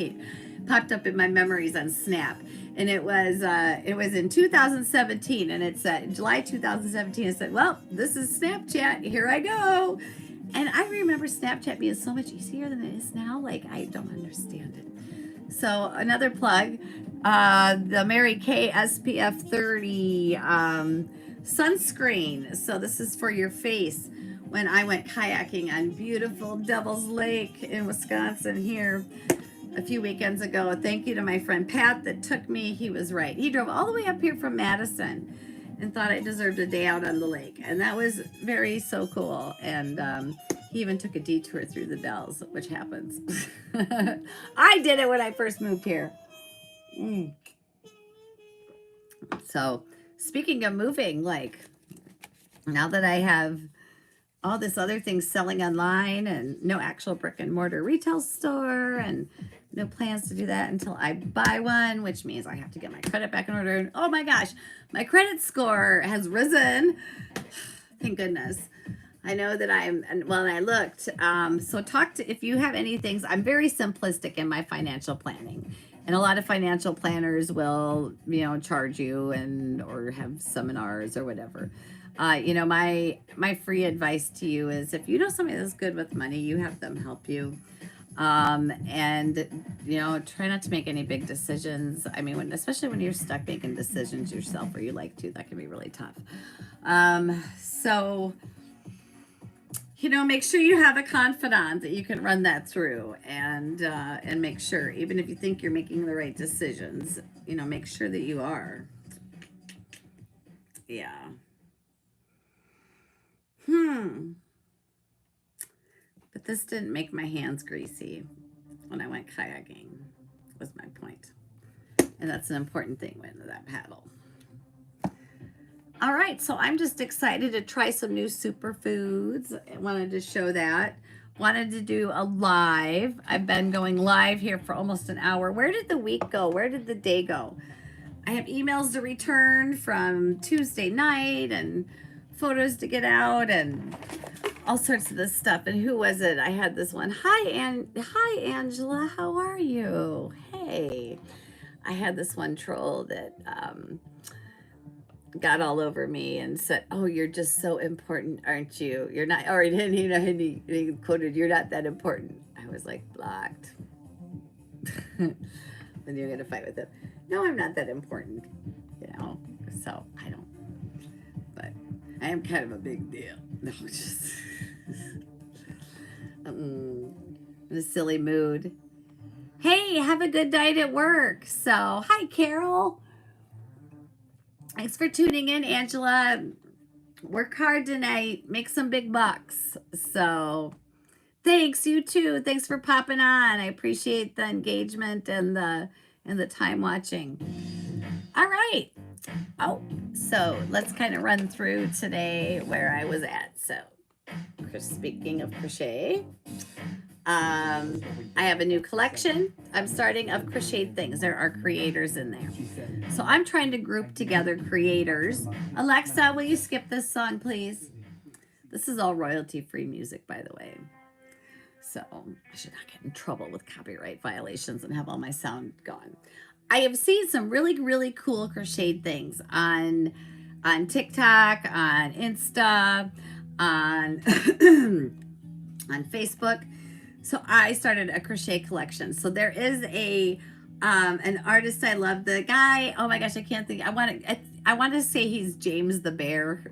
popped up in my memories on Snap. And it was in 2017, and it's July 2017. I said, well, this is Snapchat. Here I go. And I remember Snapchat being so much easier than it is now. Like, I don't understand it. So another plug, the Mary Kay SPF 30 sunscreen. So this is for your face. When I went kayaking on beautiful Devil's Lake in Wisconsin here a few weekends ago. Thank you to my friend Pat that took me. He was right. He drove all the way up here from Madison and thought I deserved a day out on the lake. And that was so cool. And he even took a detour through the Dells, which happens. I did it when I first moved here. So speaking of moving, like, now that I have all this other thing selling online and no actual brick and mortar retail store and no plans to do that until I buy one, which means I have to get my credit back in order. And oh my gosh, my credit score has risen. Thank goodness. I know that well, I looked. So if you have any things, I'm very simplistic in my financial planning. And a lot of financial planners will, charge you or have seminars or whatever. My free advice to you is if you know somebody that's good with money, you have them help you. And try not to make any big decisions. I mean, especially when you're stuck making decisions yourself, or you like to, that can be really tough. So make sure you have a confidant that you can run that through, and make sure, even if you think you're making the right decisions, make sure that you are. Yeah. But this didn't make my hands greasy when I went kayaking, was my point. And that's an important thing with that paddle. All right, so I'm just excited to try some new superfoods. I wanted to show that. Wanted to do a live. I've been going live here for almost an hour. Where did the week go? Where did the day go? I have emails to return from Tuesday night and photos to get out and all sorts of this stuff. And who was it? I had this one. Hi, Angela. How are you? Hey. I had this one troll that got all over me and said, "Oh, you're just so important, aren't you? You're not." Or he quoted, "You're not that important." I was like, blocked. Then you're gonna fight with him. No, I'm not that important, So I don't. But I am kind of a big deal. No, just in a silly mood. Hey, have a good night at work. So, hi, Carol. Thanks for tuning in, Angela. Work hard tonight. Make some big bucks. So, thanks, you too. Thanks for popping on. I appreciate the engagement and the time watching. All right. Oh, so let's kind of run through today where I was at. So, speaking of crochet, I have a new collection I'm starting of crocheted things. There are creators in there. So I'm trying to group together creators. Alexa, will you skip this song, please? This is all royalty-free music, by the way. So I should not get in trouble with copyright violations and have all my sound gone. I have seen some really, really cool crocheted things on TikTok, on Insta, on on Facebook. So I started a crochet collection. So there is an artist I love. The guy, oh my gosh, I can't think. I want to say he's James the Bear.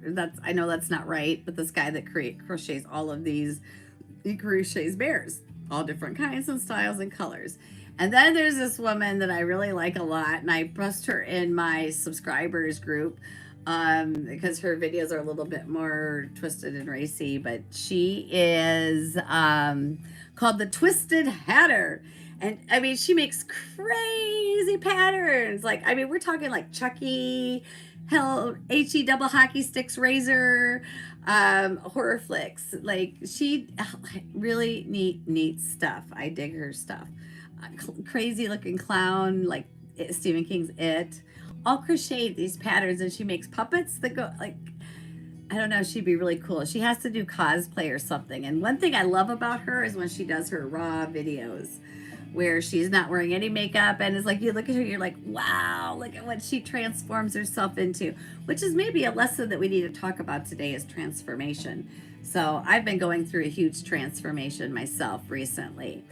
I know that's not right, but this guy that crochets all of these, he crochets bears, all different kinds and styles and colors. And then there's this woman that I really like a lot, and I pressed her in my subscribers group because her videos are a little bit more twisted and racy, but she is called the Twisted Hatter. And I mean, she makes crazy patterns. We're talking like Chucky, HE double hockey sticks razor, horror flicks. She really neat stuff. I dig her stuff. Crazy looking clown, like Stephen King's It. All crocheted these patterns, and she makes puppets that go I don't know, she'd be really cool. She has to do cosplay or something. And one thing I love about her is when she does her raw videos where she's not wearing any makeup, and it's like you look at her, you're like, wow, look at what she transforms herself into, which is maybe a lesson that we need to talk about today, is transformation. So I've been going through a huge transformation myself recently,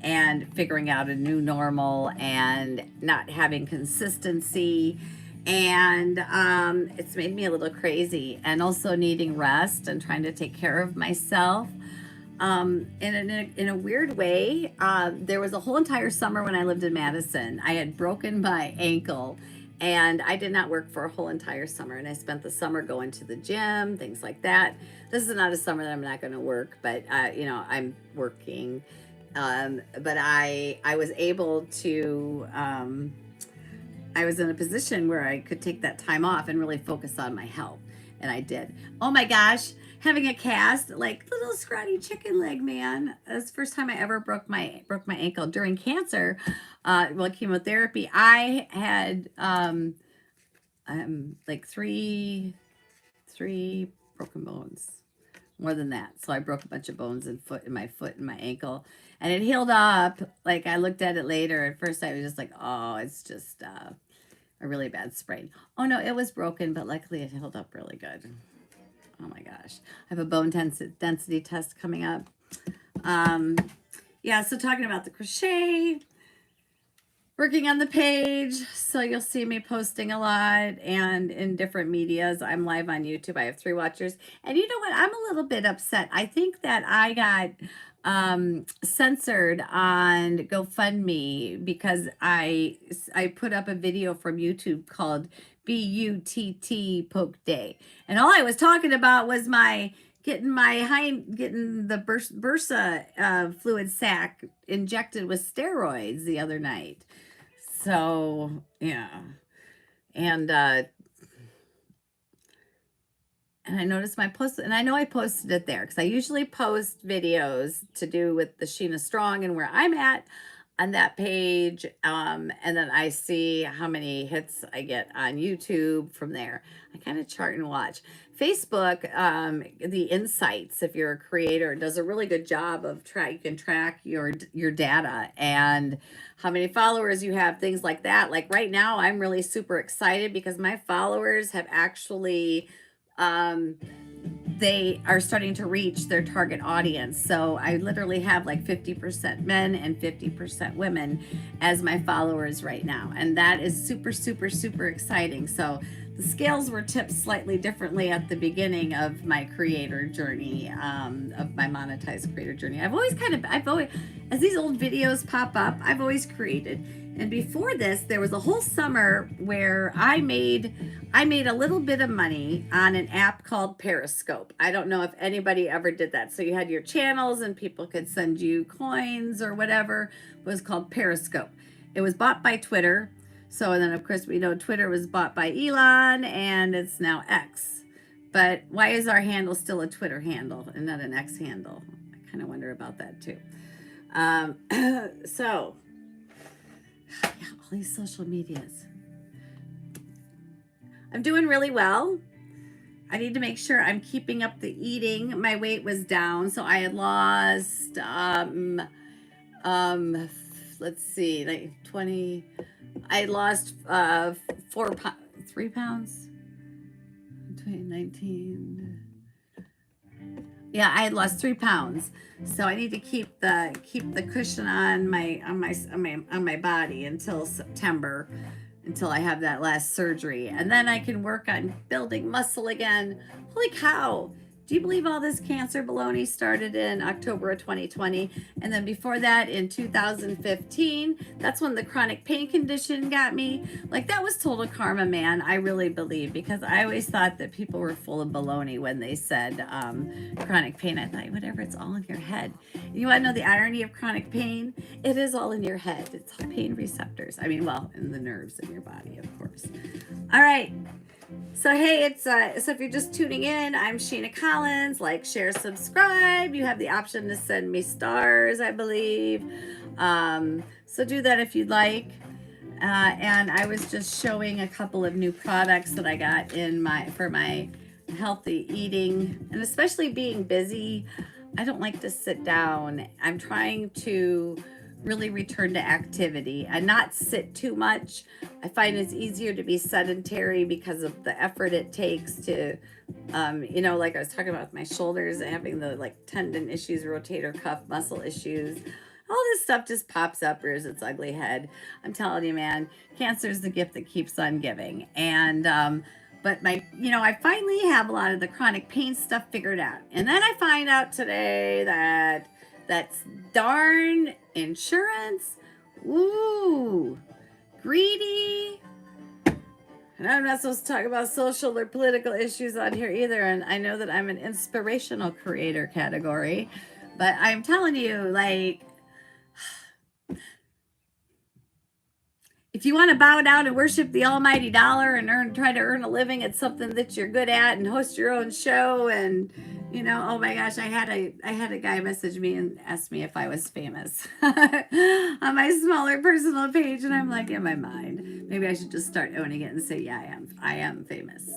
and figuring out a new normal and not having consistency. And it's made me a little crazy, and also needing rest and trying to take care of myself. And in a weird way, there was a whole entire summer when I lived in Madison. I had broken my ankle, and I did not work for a whole entire summer. And I spent the summer going to the gym, things like that. This is not a summer that I'm not going to work, but I'm working. But I was able to. I was in a position where I could take that time off and really focus on my health, and I did. Oh my gosh. having a cast, like little scrawny chicken leg, man. That's the first time I ever broke my ankle during cancer. Well, chemotherapy. I had like three broken bones, more than that. So I broke a bunch of bones in my foot and my ankle, and it healed up. Like I looked at it later. At first, I was just like, oh, it's just a really bad sprain. Oh no, it was broken, but luckily it healed up really good. Oh my gosh, I have a bone density test coming up. Yeah, so talking about the crochet, working on the page, so you'll see me posting a lot and in different medias. I'm live on YouTube. I have 3 watchers. And you know what? I'm a little bit upset. I think that I got censored on GoFundMe because I put up a video from YouTube called BUTT Poke Day. And all I was talking about was getting the bursa fluid sac injected with steroids the other night. So yeah, and I noticed my post, and I know I posted it there because I usually post videos to do with the Shena Strong and where I'm at on that page, and then I see how many hits I get on YouTube from there. I kind of chart and watch. Facebook, the insights, if you're a creator, does a really good job of you can track your data and how many followers you have, things like that. Like right now, I'm really super excited because my followers have actually they are starting to reach their target audience. So I literally have like 50% men and 50% women as my followers right now. And that is super, super, super exciting. So the scales were tipped slightly differently at the beginning of my creator journey, of my monetized creator journey. I've always, as these old videos pop up, I've always created. And before this, there was a whole summer where I made a little bit of money on an app called Periscope. I don't know if anybody ever did that. So you had your channels and people could send you coins or whatever. It was called Periscope. It was bought by Twitter. So, and then of course we know Twitter was bought by Elon and it's now X. But why is our handle still a Twitter handle and not an X handle? I kind of wonder about that too. So, yeah, all these social medias. I'm doing really well. I need to make sure I'm keeping up the eating. My weight was down, so I had lost let's see, like 20. I lost 3 pounds. 2019. Yeah, I had lost 3 pounds. So I need to keep the cushion on my body until September, until I have that last surgery. And then I can work on building muscle again. Holy cow. Do you believe all this cancer baloney started in October of 2020? And then before that, in 2015, that's when the chronic pain condition got me. Like, that was total karma, man. I really believe, because I always thought that people were full of baloney when they said chronic pain. I thought, whatever, it's all in your head. You want to know the irony of chronic pain? It is all in your head. It's all pain receptors. I mean, well, in the nerves in your body, of course. All right. So hey, it's so if you're just tuning in, I'm Shena Collins. Like, share, subscribe. You have the option to send me stars, I believe. So do that if you'd like. And I was just showing a couple of new products that I got for my healthy eating, and especially being busy. I don't like to sit down. I'm trying to really return to activity and not sit too much. I find it's easier to be sedentary because of the effort it takes to, like I was talking about with my shoulders, having the like tendon issues, rotator cuff muscle issues. All this stuff just pops up, rears its ugly head. I'm telling you, man, cancer is the gift that keeps on giving. And, but I finally have a lot of the chronic pain stuff figured out. And then I find out today that that's darn insurance. Ooh, greedy. And I'm not supposed to talk about social or political issues on here either. And I know that I'm an inspirational creator category, but I'm telling you, like, if you want to bow down and worship the almighty dollar and try to earn a living at something that you're good at and host your own show and, You know, oh my gosh, I had a guy message me and ask me if I was famous on my smaller personal page, and I'm like, in my mind, maybe I should just start owning it and say, yeah, I am famous.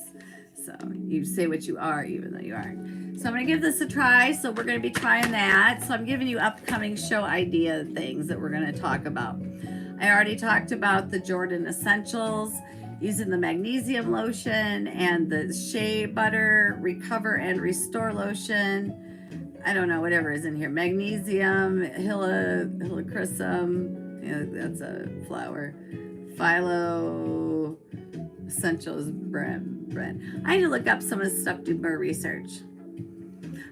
So you say what you are, even though you aren't. So I'm gonna give this a try. So we're gonna be trying that. So I'm giving you upcoming show idea things that we're gonna talk about. I already talked about the Jordan Essentials, using the magnesium lotion and the shea butter recover and restore lotion. I don't know, whatever is in here. Magnesium, helichrysum, that's a flower. Philo Essentials brand. I had to look up some of the stuff, do more research.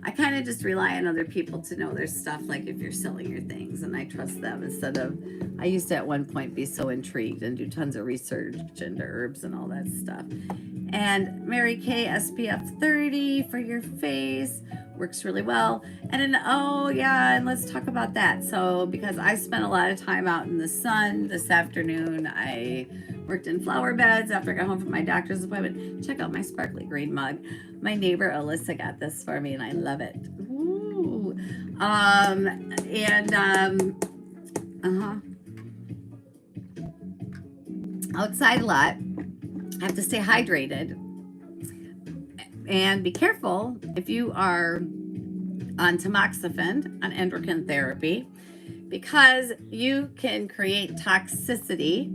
I kind of just rely on other people to know their stuff, like if you're selling your things, and I trust them instead of, I used to at one point be so intrigued and do tons of research into herbs and all that stuff. And Mary Kay SPF 30 for your face works really well. And then, oh yeah, and let's talk about that. So because I spent a lot of time out in the sun this afternoon, I worked in flower beds after I got home from my doctor's appointment. Check out my sparkly green mug. My neighbor Alyssa got this for me and I love it. Ooh. Outside a lot. I have to stay hydrated. And be careful if you are on tamoxifen, on endocrine therapy, because you can create toxicity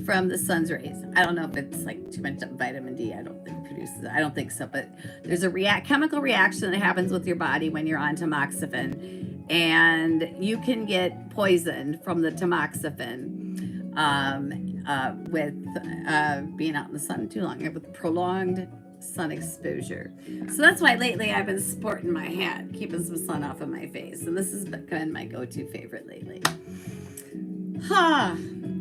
from the sun's rays. I don't know if it's like too much vitamin D. I don't think so, but there's a chemical reaction that happens with your body when you're on tamoxifen, and you can get poisoned from the tamoxifen with being out in the sun too long, with prolonged sun exposure. So that's why lately I've been sporting my hat, keeping some sun off of my face, and this has been my go-to favorite lately.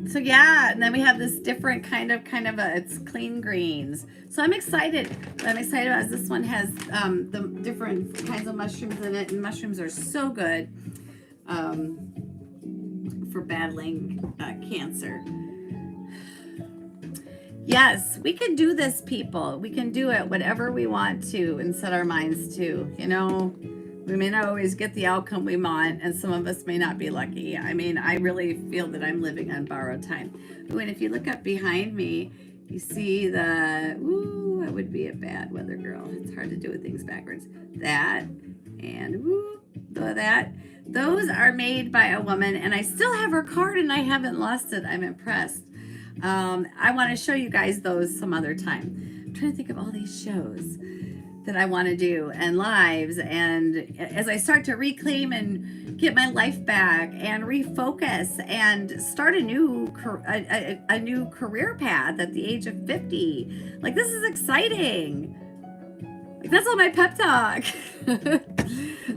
So yeah, and then we have this different kind of it's clean greens. So I'm excited. What I'm excited about is this one has the different kinds of mushrooms in it, and mushrooms are so good for battling cancer. Yes, we can do this, people. We can do it whatever we want to and set our minds to. You know, we may not always get the outcome we want, and some of us may not be lucky. I mean, I really feel that I'm living on borrowed time. Ooh, and if you look up behind me, you see I would be a bad weather girl. It's hard to do things backwards. That, and that. Those are made by a woman, and I still have her card, and I haven't lost it. I'm impressed. I want to show you guys those some other time. I'm trying to think of all these shows that I want to do and lives, and as I start to reclaim and get my life back and refocus and start a new career path at the age of 50, like, this is exciting. Like, that's all my pep talk.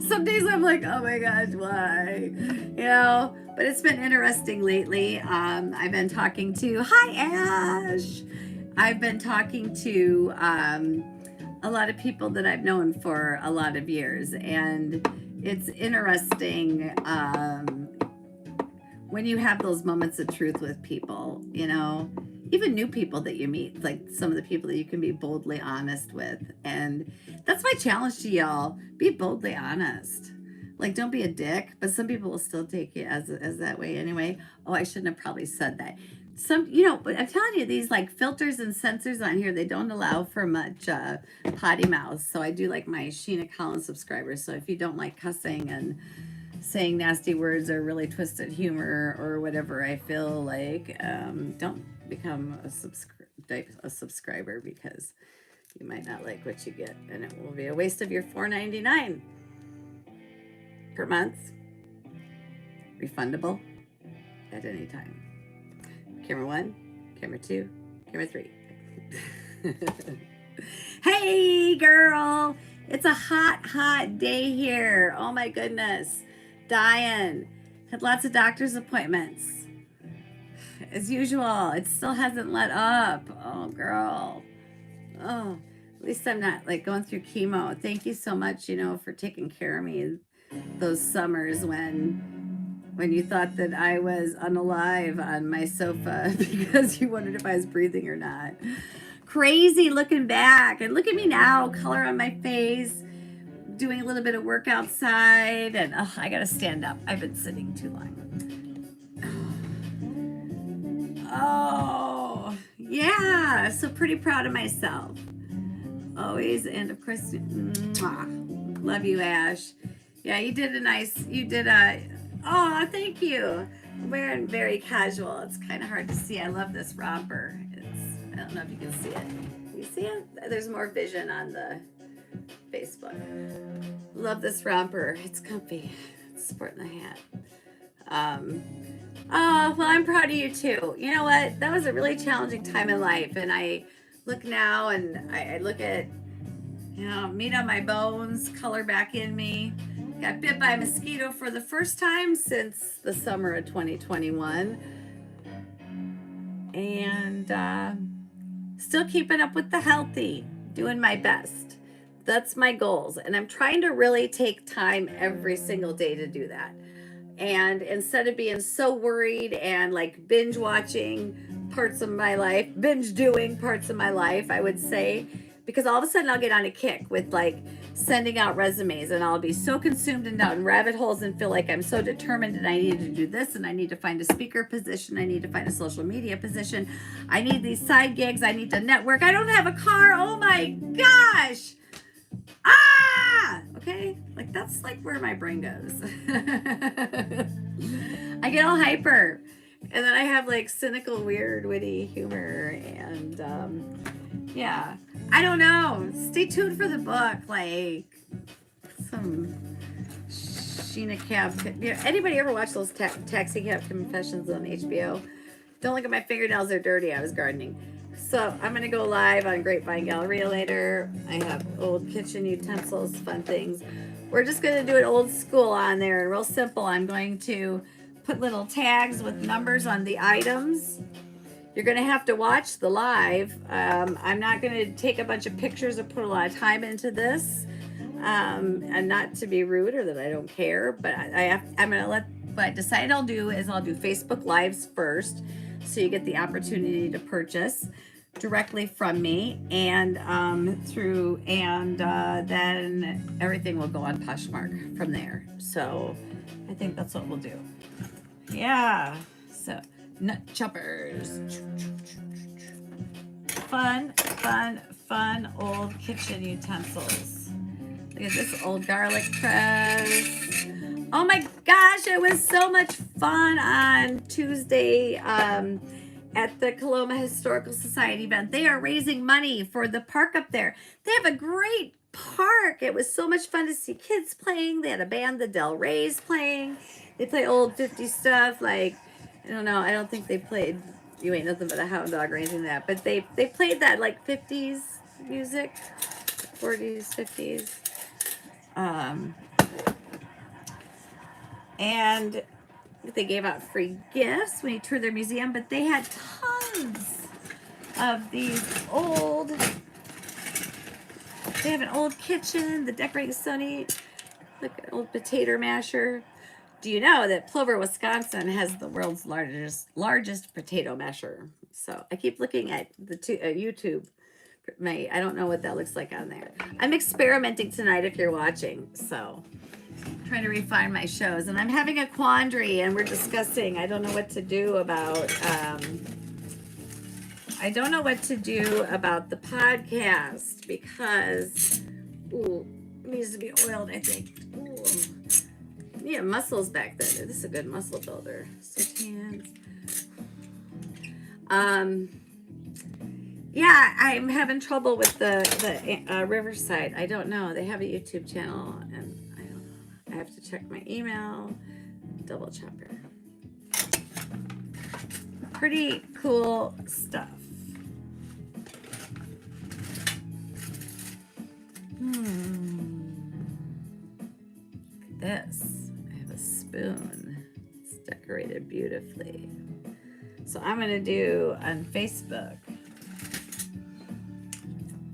Some days I'm like, oh my gosh, why? You know, but it's been interesting lately. I've been talking to, hi Ash. I've been talking to a lot of people that I've known for a lot of years, and it's interesting when you have those moments of truth with people, you know, even new people that you meet, like some of the people that you can be boldly honest with. And that's my challenge to y'all. Be boldly honest. Like, don't be a dick, but some people will still take you as that way anyway. Oh, I shouldn't have probably said that. But I'm telling you, these like filters and sensors on here, they don't allow for much potty mouth. So I do like my Shena Collins subscribers. So if you don't like cussing and saying nasty words or really twisted humor or whatever, I feel like don't become a subscriber, because you might not like what you get, and it will be a waste of your $4.99 per month, refundable at any time. Camera 1, camera 2, camera 3. Hey girl, it's a hot day here. Oh my goodness, dying. Had lots of doctor's appointments. As usual, it still hasn't let up. Oh, girl. Oh, at least I'm not like going through chemo. Thank you so much, for taking care of me those summers when you thought that I was unalive on my sofa because you wondered if I was breathing or not. Crazy looking back. And look at me now, color on my face, doing a little bit of work outside, and I gotta stand up. I've been sitting too long. Oh, yeah. So pretty proud of myself. Always. And of course, mwah. Love you, Ash. Yeah, you did oh, thank you. I'm wearing very casual. It's kind of hard to see. I love this romper. I don't know if you can see it. You see it? There's more vision on the Facebook. Love this romper. It's comfy. It's sporting the hat. Oh, well, I'm proud of you too. You know what? That was a really challenging time in life. And I look now and I look at, meat on my bones, color back in me. Got bit by a mosquito for the first time since the summer of 2021. And still keeping up with the healthy, doing my best. That's my goals. And I'm trying to really take time every single day to do that. And instead of being so worried and like binge watching parts of my life, binge doing parts of my life, I would say, because all of a sudden I'll get on a kick with like sending out resumes and I'll be so consumed and down rabbit holes and feel like I'm so determined and I need to do this and I need to find a speaker position. I need to find a social media position. I need these side gigs. I need to network. I don't have a car. Oh my gosh. Okay, like that's like where my brain goes. I get all hyper and then I have like cynical, weird, witty humor and yeah, I don't know. Stay tuned for the book, like some Shena anybody ever watch those taxi cab confessions on HBO? Don't look at my fingernails, they're dirty. I was gardening. So I'm going to go live on Grapevine Galleria later. I have old kitchen utensils, fun things. We're just going to do it old school on there, real simple. I'm going to put little tags with numbers on the items. You're going to have to watch the live. I'm not going to take a bunch of pictures or put a lot of time into this. And not to be rude or that I don't care, but I'm going to what I decide I'll do is I'll do Facebook Lives first. So you get the opportunity to purchase directly from me and then everything will go on Poshmark from there. So I think that's what we'll do. Yeah. So nut choppers. Fun old kitchen utensils. Look at this old garlic press. Oh my gosh, it was so much fun on Tuesday at the Coloma Historical Society event. They are raising money for the park up there. They have a great park. It was so much fun to see kids playing. They had a band, the Del Rey's playing. They play old 50s stuff like, I don't know, I don't think they played You Ain't Nothing But a Hound Dog or anything like that, but they played that like 50s music, 40s, 50s. And they gave out free gifts when you toured their museum, but they had tons of these old, they have an old kitchen, the decorating is so neat. Look at an old potato masher. Do you know that Plover, Wisconsin has the world's largest potato masher? So I keep looking at the YouTube. I don't know what that looks like on there. I'm experimenting tonight if you're watching, so trying to refine my shows, and I'm having a quandary and we're discussing. I don't know what to do about the podcast because it needs to be oiled, I think. Yeah, muscles back there. This is a good muscle builder. Switch hands. Yeah, I'm having trouble with the Riverside. I don't know. They have a YouTube channel and I have to check my email. Double chopper. Pretty cool stuff. Look at this. I have a spoon. It's decorated beautifully. So I'm going to do on Facebook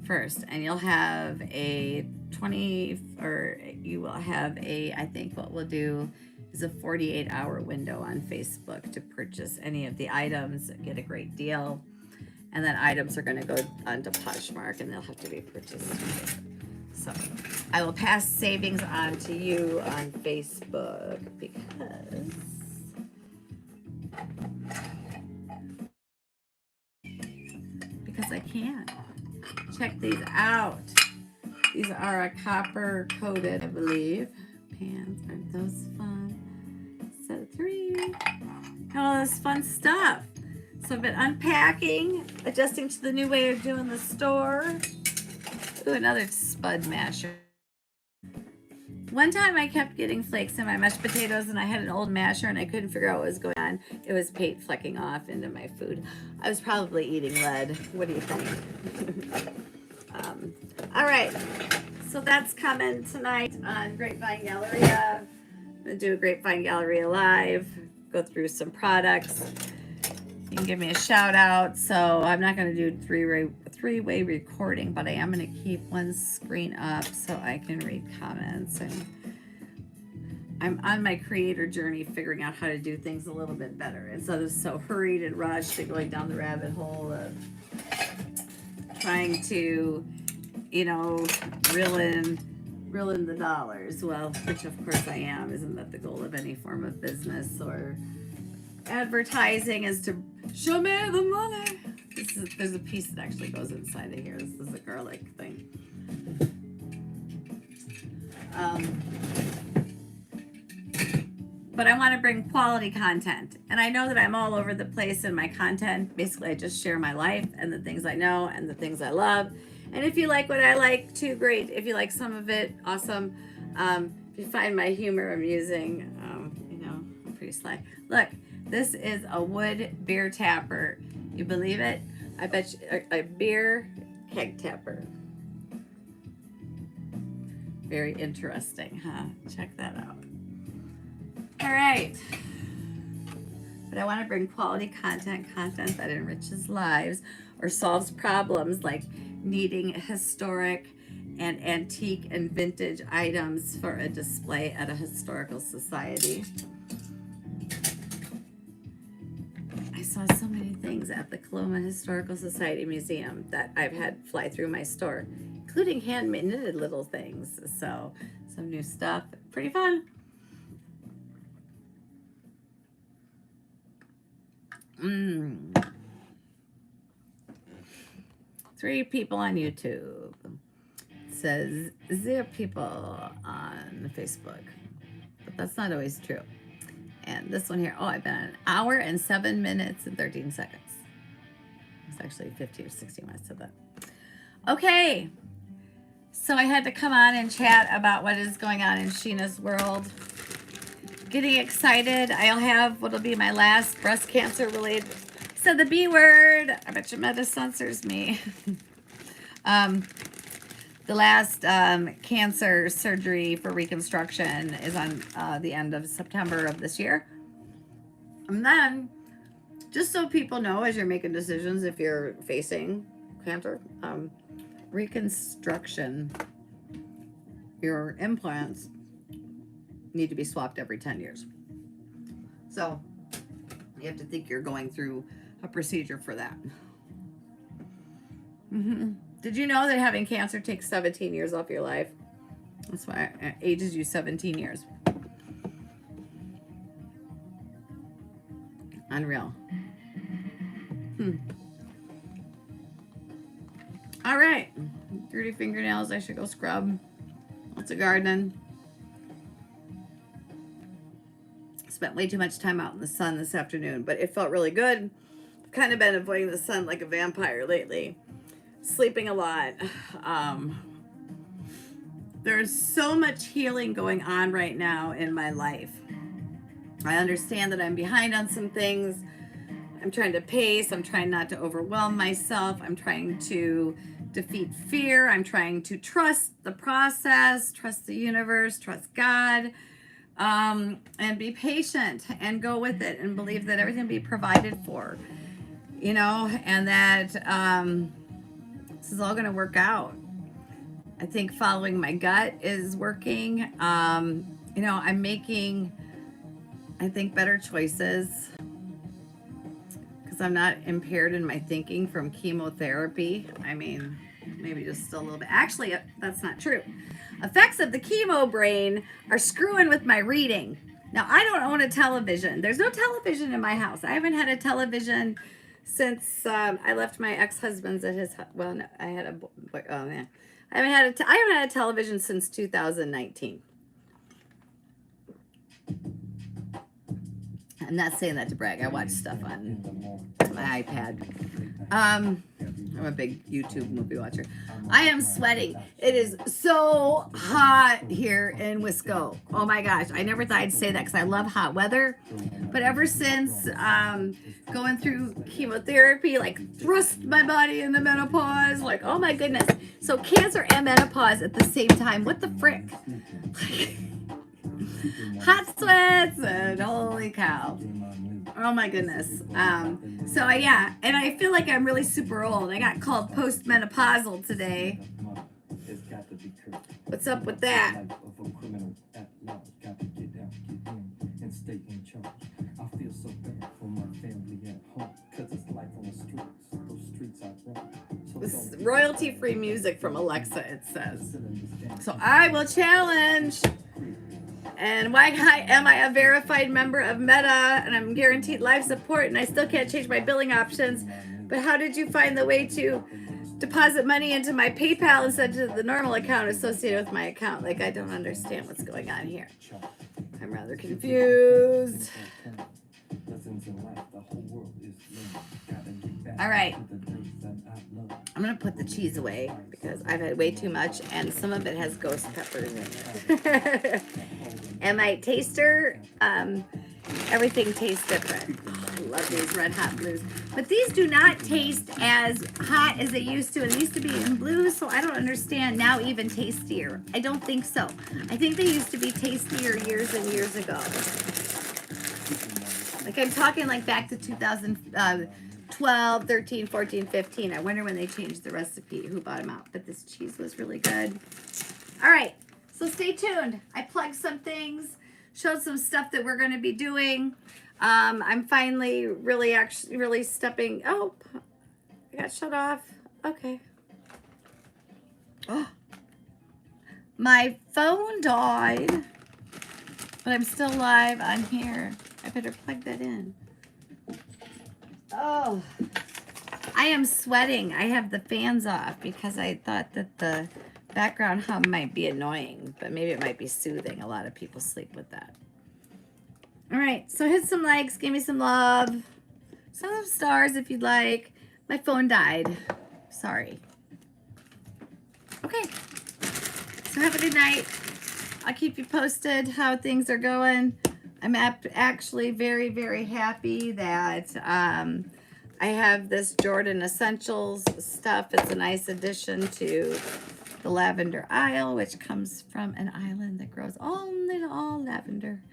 first, and you'll have a I think what we'll do is a 48-hour window on Facebook to purchase any of the items, get a great deal, and then items are going to go onto Poshmark and they'll have to be purchased. So I will pass savings on to you on Facebook because I can. Check these out. These are a copper coated, I believe. Pans, aren't those fun? Set of 3. All this fun stuff. So I've been unpacking, adjusting to the new way of doing the store. Ooh, another spud masher. One time I kept getting flakes in my mashed potatoes and I had an old masher and I couldn't figure out what was going on. It was paint flecking off into my food. I was probably eating lead. What do you think? All right, so that's coming tonight on Grapevine Galleria. I'm gonna do a Grapevine Galleria live, go through some products. You can give me a shout out. So I'm not gonna do three-way recording, but I am gonna keep one screen up so I can read comments. And I'm on my creator journey, figuring out how to do things a little bit better instead of so hurried and rushed and going down the rabbit hole of trying to, you know, reel in the dollars. Well, which of course I am. Isn't that the goal of any form of business or advertising, is to show me the money? There's a piece that actually goes inside of here. This is a garlic thing. But I want to bring quality content. And I know that I'm all over the place in my content. Basically, I just share my life and the things I know and the things I love. And if you like what I like, too, great. If you like some of it, awesome. If you find my humor amusing, you know, I'm pretty sly. Look, this is a wood beer tapper. You believe it? I bet you, a beer keg tapper. Very interesting, huh? Check that out. All right. But I want to bring quality content that enriches lives or solves problems like needing historic and antique and vintage items for a display at a historical society. I saw so many things at the Coloma Historical Society Museum that I've had fly through my store, including handmade knitted little things. So some new stuff, pretty fun. 3 people on YouTube. It says 0 people on Facebook, but that's not always true. And this one here, oh, I've been an hour and 7 minutes and 13 seconds. It's actually 50 or 60 when I said that. Okay, so I had to come on and chat about what is going on in Shena's world. Getting excited. I'll have what'll be my last breast cancer related. Said the B word. I bet your Meta censors me. The last cancer surgery for reconstruction is on the end of September of this year. And then, just so people know as you're making decisions if you're facing cancer, reconstruction, your implants need to be swapped every 10 years. So you have to think you're going through a procedure for that. Did you know that having cancer takes 17 years off your life? That's why it ages you 17 years. Unreal. All right. Dirty fingernails. I should go scrub. Lots of gardening. Spent way too much time out in the sun this afternoon, but it felt really good. I've kind of been avoiding the sun like a vampire lately. Sleeping a lot. There's so much healing going on right now in my life. I understand that I'm behind on some things. I'm trying to pace. I'm trying not to overwhelm myself. I'm trying to defeat fear. I'm trying to trust the process, trust the universe, trust God, and be patient and go with it and believe that everything will be provided for, you know, and that this is all going to work out. I think following my gut is working. You know, I'm making, I think, better choices because I'm not impaired in my thinking from chemotherapy. I mean, maybe just a little bit. Actually, that's not true. Effects of the chemo brain are screwing with my reading. Now, I don't own a television. There's no television in my house. I haven't had a television since I left my ex-husband's at his, well, no, I had a boy, oh man. I haven't had a television since 2019. I'm not saying that to brag. I watch stuff on my iPad. I'm a big YouTube movie watcher. I am sweating. It is so hot here in Wisco. Oh my gosh. I never thought I'd say that because I love hot weather. But ever since going through chemotherapy, like thrust my body into menopause, like, oh my goodness. So cancer and menopause at the same time. What the frick? Hot sweats and holy cow. Oh my goodness. So yeah, and I feel like I'm really super old. I got called postmenopausal today. What's up with that? This is royalty-free music from Alexa, it says. So I will challenge. And why am I a verified member of Meta and I'm guaranteed live support and I still can't change my billing options? But how did you find the way to deposit money into my PayPal instead of the normal account associated with my account? Like, I don't understand what's going on here. I'm rather confused. All right. I'm going to put the cheese away because I've had way too much and some of it has ghost peppers in it. And my taster, everything tastes different. Oh, I love these Red Hot Blues. But these do not taste as hot as they used to. And they used to be in blue, so I don't understand now even tastier. I don't think so. I think they used to be tastier years and years ago. Like I'm talking like back to 2012, 13, 14, 15. I wonder when they changed the recipe, who bought them out. But this cheese was really good. All right. So stay tuned. I plugged some things, showed some stuff that we're going to be doing. I'm finally really stepping. Oh, I got shut off. Okay. Oh, my phone died, but I'm still live on here. I better plug that in. Oh, I am sweating. I have the fans off because I thought that the background hum might be annoying, but maybe it might be soothing. A lot of people sleep with that. All right, so hit some likes, give me some love, some stars if you'd like. My phone died. Sorry. Okay, so have a good night. I'll keep you posted how things are going. I'm actually very, very happy that I have this Jordan Essentials stuff. It's a nice addition to the lavender aisle, which comes from an island that grows all lavender,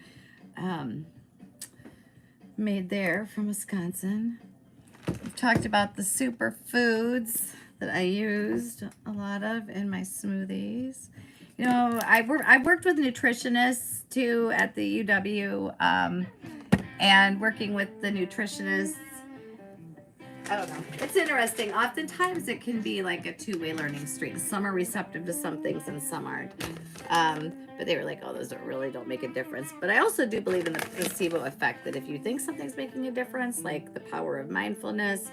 made there from Wisconsin. We've talked about the superfoods that I used a lot of in my smoothies. You know, I worked with nutritionists too at the UW, and working with the nutritionists, I don't know. It's interesting. Oftentimes it can be like a two-way learning street. Some are receptive to some things and some aren't. But they were like, oh, those don't make a difference. But I also do believe in the placebo effect, that if you think something's making a difference, like the power of mindfulness,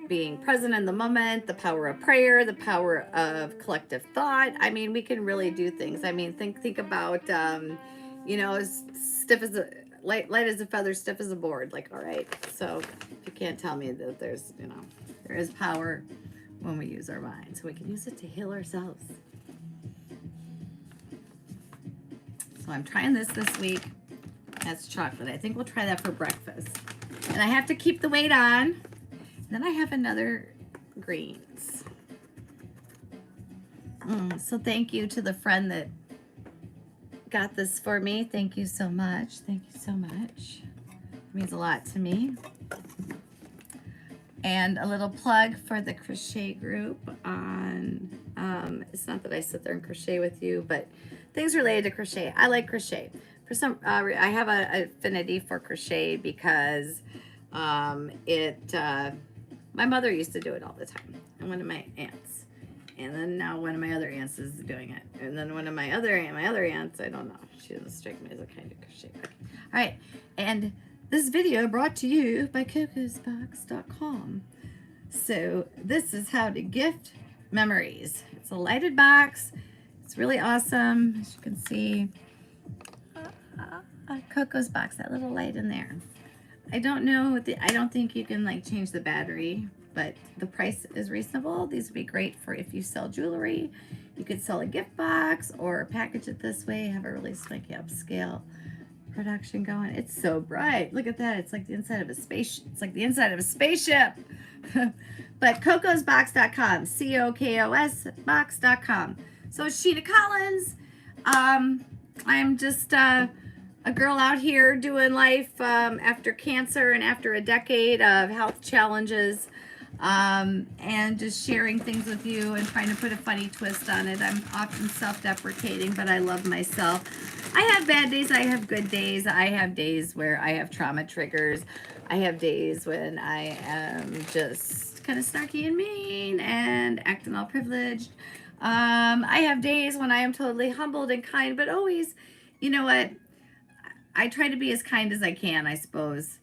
being present in the moment, the power of prayer, the power of collective thought. I mean, we can really do things. I mean, think about, you know, stiff as a light as a feather, stiff as a board. Like, all right. So you can't tell me that there's, you know, there is power when we use our mind. So we can use it to heal ourselves. So I'm trying this week. That's chocolate. I think we'll try that for breakfast. And I have to keep the weight on. Then I have another greens. So thank you to the friend that got this for me. Thank you so much. Thank you so much. It means a lot to me. And a little plug for the crochet group on, it's not that I sit there and crochet with you, but things related to crochet. I like crochet. For some, I have an affinity for crochet because my mother used to do it all the time, and one of my aunts. And then now one of my other aunts is doing it. And then one of my other aunts, I don't know. She doesn't strike me as a kind of crochet cookie. All right. And this video brought to you by cocosbox.com. So this is how to gift memories. It's a lighted box. It's really awesome. As you can see, Coco's box, that little light in there. I don't know, I don't think you can like change the battery, but the price is reasonable. These would be great for if you sell jewelry. You could sell a gift box or package it this way, have a really swanky upscale production going. It's so bright. Look at that. It's like the inside of a space. It's like the inside of a spaceship. But cocosbox.com, COKOS box.com. So it's Shena Collins. I'm just a girl out here doing life after cancer and after a decade of health challenges, and just sharing things with you and trying to put a funny twist on it. I'm often self-deprecating, but I love myself. I have bad days. I have good days. I have days where I have trauma triggers. I have days when I am just kind of snarky and mean and acting all privileged. I have days when I am totally humbled and kind, but always, you know what? I try to be as kind as I can, I suppose.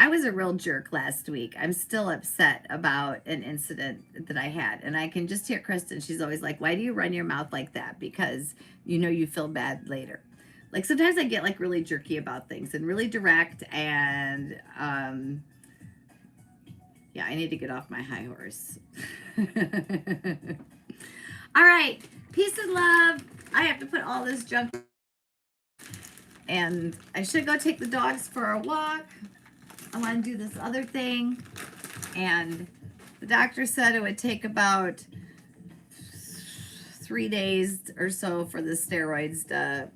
I was a real jerk last week. I'm still upset about an incident that I had. And I can just hear Kristen. She's always like, why do you run your mouth like that? Because you know you feel bad later. Like sometimes I get like really jerky about things and really direct. And yeah, I need to get off my high horse. All right. Peace and love. I have to put all this junk. And I should go take the dogs for a walk. I want to do this other thing. And the doctor said it would take about 3 days or so for the steroids to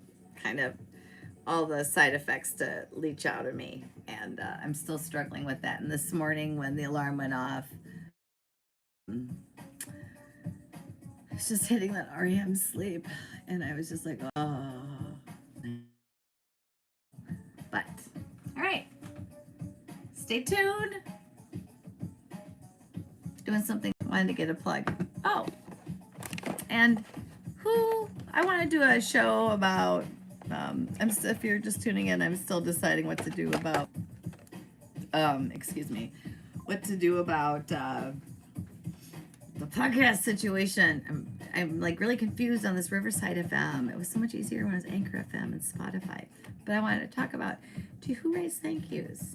kind of, all the side effects to leach out of me. And I'm still struggling with that. And this morning when the alarm went off, I was just hitting that REM sleep. And I was just like, oh. But, all right, stay tuned. Doing something, wanted to get a plug. Oh, and I want to do a show about, if you're just tuning in, I'm still deciding what to do about, what to do about the podcast situation. I'm like really confused on this Riverside FM. It was so much easier when it was Anchor FM and Spotify. But I wanted to talk about who raised thank yous.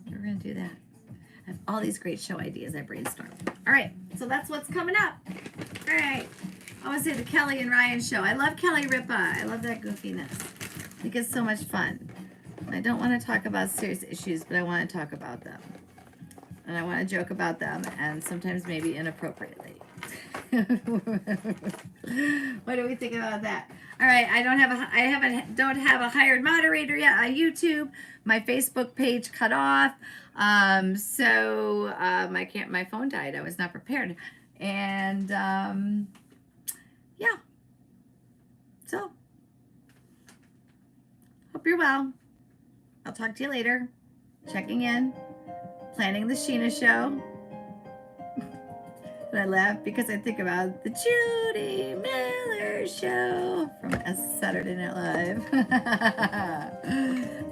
We're going to do that. I have all these great show ideas I brainstormed. All right, so that's what's coming up. All right, I want to say the Kelly and Ryan show. I love Kelly Ripa. I love that goofiness. I think it's so much fun. I don't want to talk about serious issues, but I want to talk about them. And I want to joke about them, and sometimes maybe inappropriately. What do we think about that? All right, I don't have a hired moderator yet on YouTube. My Facebook page cut off, so my phone died. I was not prepared, and yeah. So hope you're well. I'll talk to you later. Checking in, planning the Shena show. And I laugh because I think about the Judy Miller show from Saturday Night Live.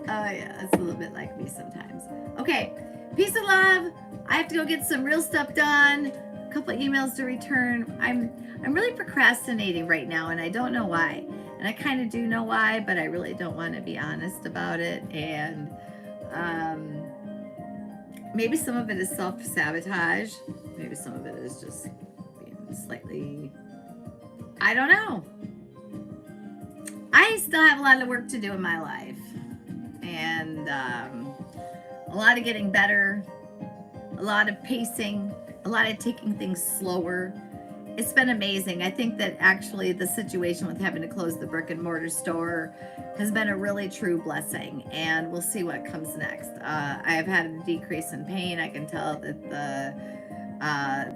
Oh yeah, it's a little bit like me sometimes. Okay, peace and love. I have to go get some real stuff done. A couple of emails to return. I'm really procrastinating right now, and I don't know why. And I kind of do know why, but I really don't want to be honest about it. And maybe some of it is self-sabotage. Maybe some of it is just being slightly, I don't know. I still have a lot of work to do in my life. And a lot of getting better, a lot of pacing, a lot of taking things slower. It's been amazing. I think that actually the situation with having to close the brick and mortar store has been a really true blessing, and we'll see what comes next. I have had a decrease in pain. I can tell that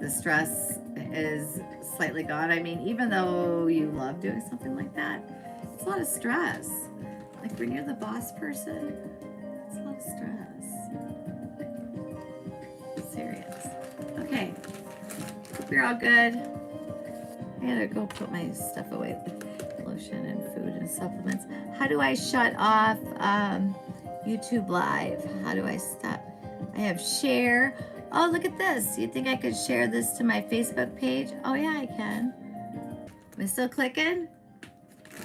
the stress is slightly gone. I mean, even though you love doing something like that, it's a lot of stress. Like when you're the boss person, it's a lot of stress. Serious. Okay. Hope you're all good. I gotta go put my stuff away, lotion and food and supplements. How do I shut off YouTube Live? How do I stop? I have share. Oh, look at this. You think I could share this to my Facebook page? Oh yeah, I can. Am I still clicking?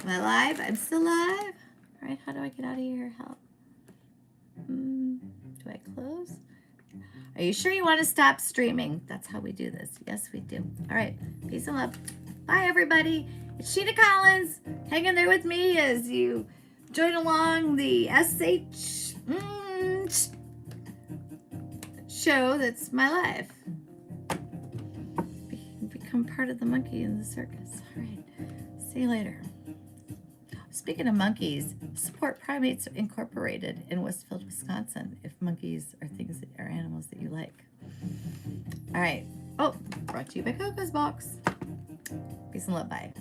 Am I live? I'm still live. All right, how do I get out of here? Help. Do I close? Are you sure you want to stop streaming? That's how we do this. Yes, we do. All right, peace and love. Bye, everybody. It's Shena Collins. Hang in there with me as you join along the SH show that's my life. Become part of the monkey in the circus. All right, see you later. Speaking of monkeys, support Primates Incorporated in Westfield, Wisconsin, if monkeys are things that are animals that you like. All right. Oh, brought to you by Coco's Box. Peace and love. Bye.